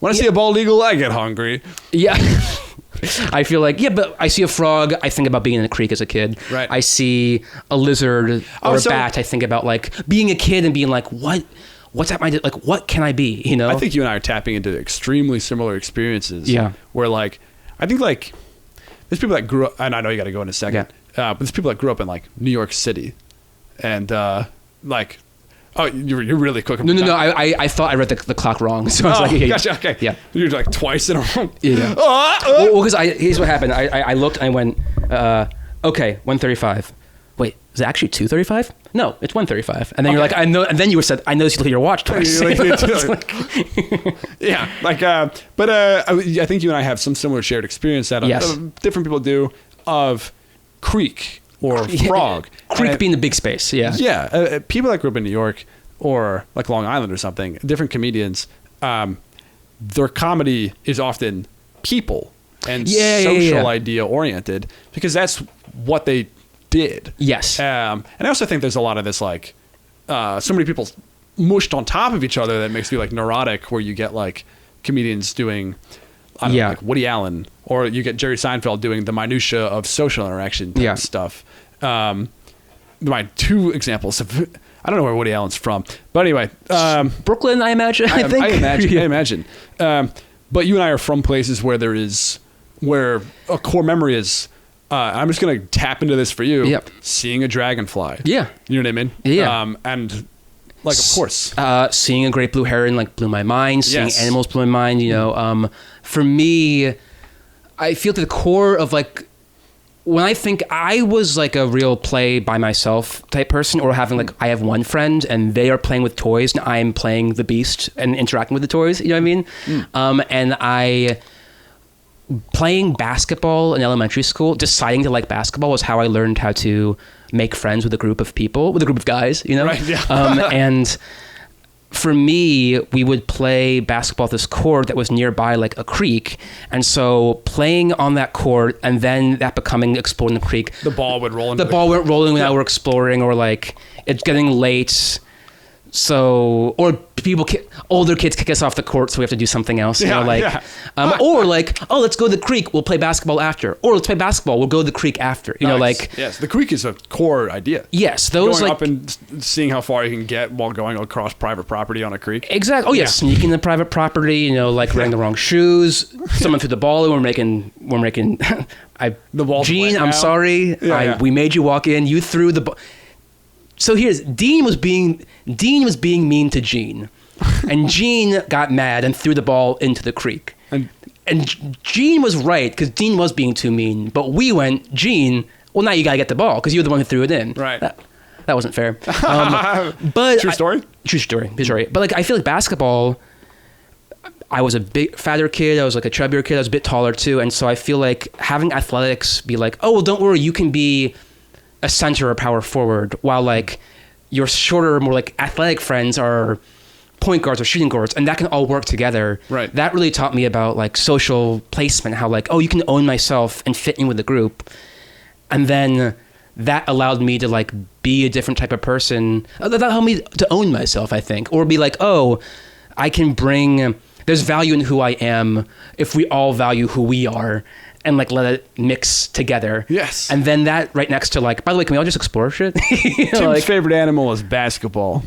a bald eagle, I get hungry. Yeah. I feel like, but I see a frog, I think about being in a creek as a kid. Right. I see a lizard or a bat, I think about like being a kid and being like, what's at my, like, what can I be, you know? I think you and I are tapping into extremely similar experiences. Yeah. Where like, I think like, there's people that grew up, and I know you got to go in a second, but there's people that grew up in like New York City and like, oh, you're really quick. No. I thought I read the clock wrong. So I was like, gotcha. Okay. Yeah. You're like twice in a row. Yeah. Well, because here's what happened. I looked and I went, okay, 1:35. Wait, is it actually 2:35? No, it's 1:35. And then you're like, I know. And then you said, I noticed you look at your watch twice. Yeah. Like, but I think you and I have some similar shared experience that different people do of creek or frog. Creek being the big space, yeah. Yeah, people that grew up in New York or like Long Island or something, different comedians, their comedy is often people and social idea oriented because that's what they did. Yes. And I also think there's a lot of this like, so many people mushed on top of each other that makes me like neurotic where you get like comedians doing, I don't know, like Woody Allen, or you get Jerry Seinfeld doing the minutia of social interaction type stuff. My two examples of, I don't know where Woody Allen's from, but anyway, Brooklyn, I imagine. I imagine. But you and I are from places where where a core memory is. I'm just gonna tap into this for you. Yep. Seeing a dragonfly. Yeah. You know what I mean? Yeah. And like, of course, seeing a great blue heron like blew my mind. Seeing animals blew my mind. You know, for me, I feel to the core of like, when I think I was like a real play by myself type person, or having like, I have one friend and they are playing with toys and I'm playing the beast and interacting with the toys, you know what I mean? And playing basketball in elementary school, deciding to like basketball was how I learned how to make friends with a group of people, with a group of guys, you know? Right, yeah. And for me, we would play basketball at this court that was nearby like a creek. And so playing on that court and then that becoming exploring the creek. The ball would roll. The ball went rolling when we're exploring, or like it's getting late. So, or older kids kick us off the court, so we have to do something else. You know, like, or like, oh, let's go to the creek. We'll play basketball after. Or let's play basketball. We'll go to the creek after. You know, like. Yes, the creek is a core idea. Yes, those going like up and seeing how far you can get while going across private property on a creek. Exactly. Oh yeah, sneaking the private property. You know, like wearing the wrong shoes. Someone threw the ball, and we're making. The ball's Gene, I'm sorry. We made you walk in. You threw the ball. So here's Dean was being mean to Gene, and Gene got mad and threw the ball into the creek. And Gene was right because Dean was being too mean, but we went, Gene, well now you gotta get the ball because you're the one who threw it in. Right. That wasn't fair. But True story. True story. But like I feel like basketball. I was a big fatter kid. I was like a chubbier kid. I was a bit taller too, and so I feel like having athletics be like, oh well, don't worry, you can be a center or power forward, while like your shorter, more like athletic friends are point guards or shooting guards, and that can all work together. Right. That really taught me about like social placement, how like, oh, you can own myself and fit in with the group. And then that allowed me to like be a different type of person. That helped me to own myself, I think, or be like, oh, there's value in who I am if we all value who we are. and like let it mix together. Yes. And then that right next to like, by the way, can we all just explore shit? You know, Tim's favorite animal is basketball.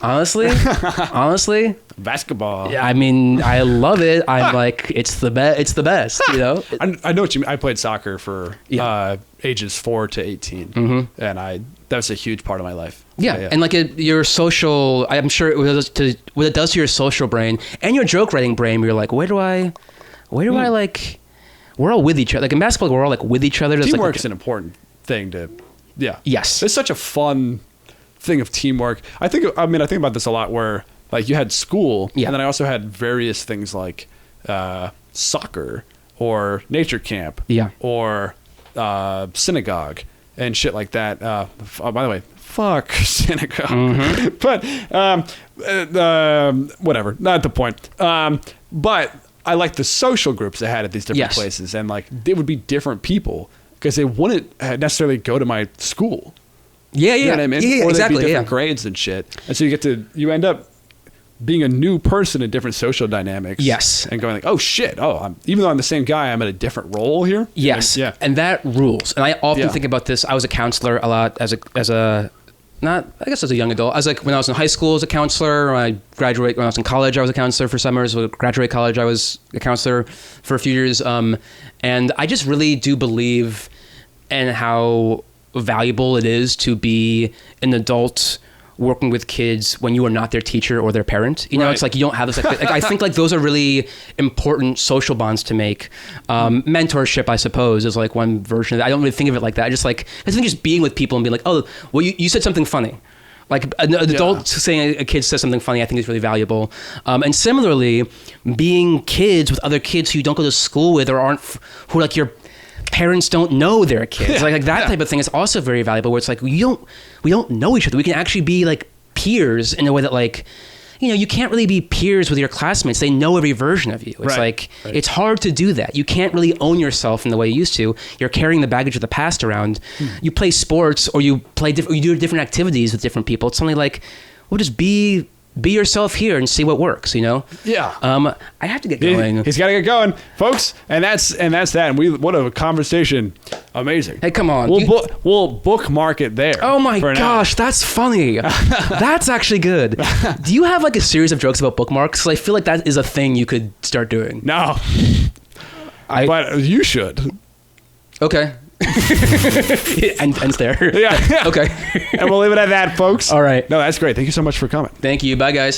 honestly, Basketball. I mean, I love it. I'm like, it's the best, you know? I know what you mean. I played soccer for ages 4 to 18, and that's a huge part of my life. Yeah, and like your social, I'm sure what it does to your social brain and your joke writing brain, where you're like, where do I like, we're all with each other. Like in basketball, we're all like with each other. Teamwork's an important thing to, Yes. It's such a fun thing of teamwork. I think about this a lot where like you had school, and then I also had various things like soccer or nature camp, or synagogue and shit like that. By the way, fuck synagogue. But whatever, not the point. But I like the social groups I had at these different places, and like they would be different people because they wouldn't necessarily go to my school. Yeah, You know what I mean? Yeah, or exactly. they'd be different grades and shit. And so you end up being a new person in different social dynamics. Yes. And going like, oh shit, even though I'm the same guy, I'm in a different role here. Yes. And that rules. And I often think about this. I was a counselor a lot as a young adult. I was like, when I was in high school, I was a counselor. When I was in college, I was a counselor for summers. When I graduated college, I was a counselor for a few years. And I just really do believe in how valuable it is to be an adult working with kids when you are not their teacher or their parent. You know, it's like you don't have this. Like, I think like those are really important social bonds to make. Mentorship, I suppose, is like one version of it. I don't really think of it like that. I think just being with people and being like, oh, well, you said something funny. Like an adult saying a kid says something funny, I think is really valuable. And similarly, being kids with other kids who you don't go to school with or who like your parents don't know their kids. Like that type of thing is also very valuable, where it's like we don't know each other. We can actually be like peers in a way that like, you know, you can't really be peers with your classmates. They know every version of you. It's it's hard to do that. You can't really own yourself in the way you used to. You're carrying the baggage of the past around. You play sports or you do different activities with different people. It's something like, well, just be yourself here and see what works, you know? Yeah. I have to get going. He's got to get going, folks. And that's that. And what a conversation. Amazing. Hey, come on. We'll bookmark it there. Oh my gosh, that's funny. That's actually good. Do you have like a series of jokes about bookmarks? 'Cause I feel like that is a thing you could start doing. No. But you should. Okay. Ends there. Yeah. Okay. And we'll leave it at that, folks. All right. No, that's great. Thank you so much for coming. Thank you. Bye, guys.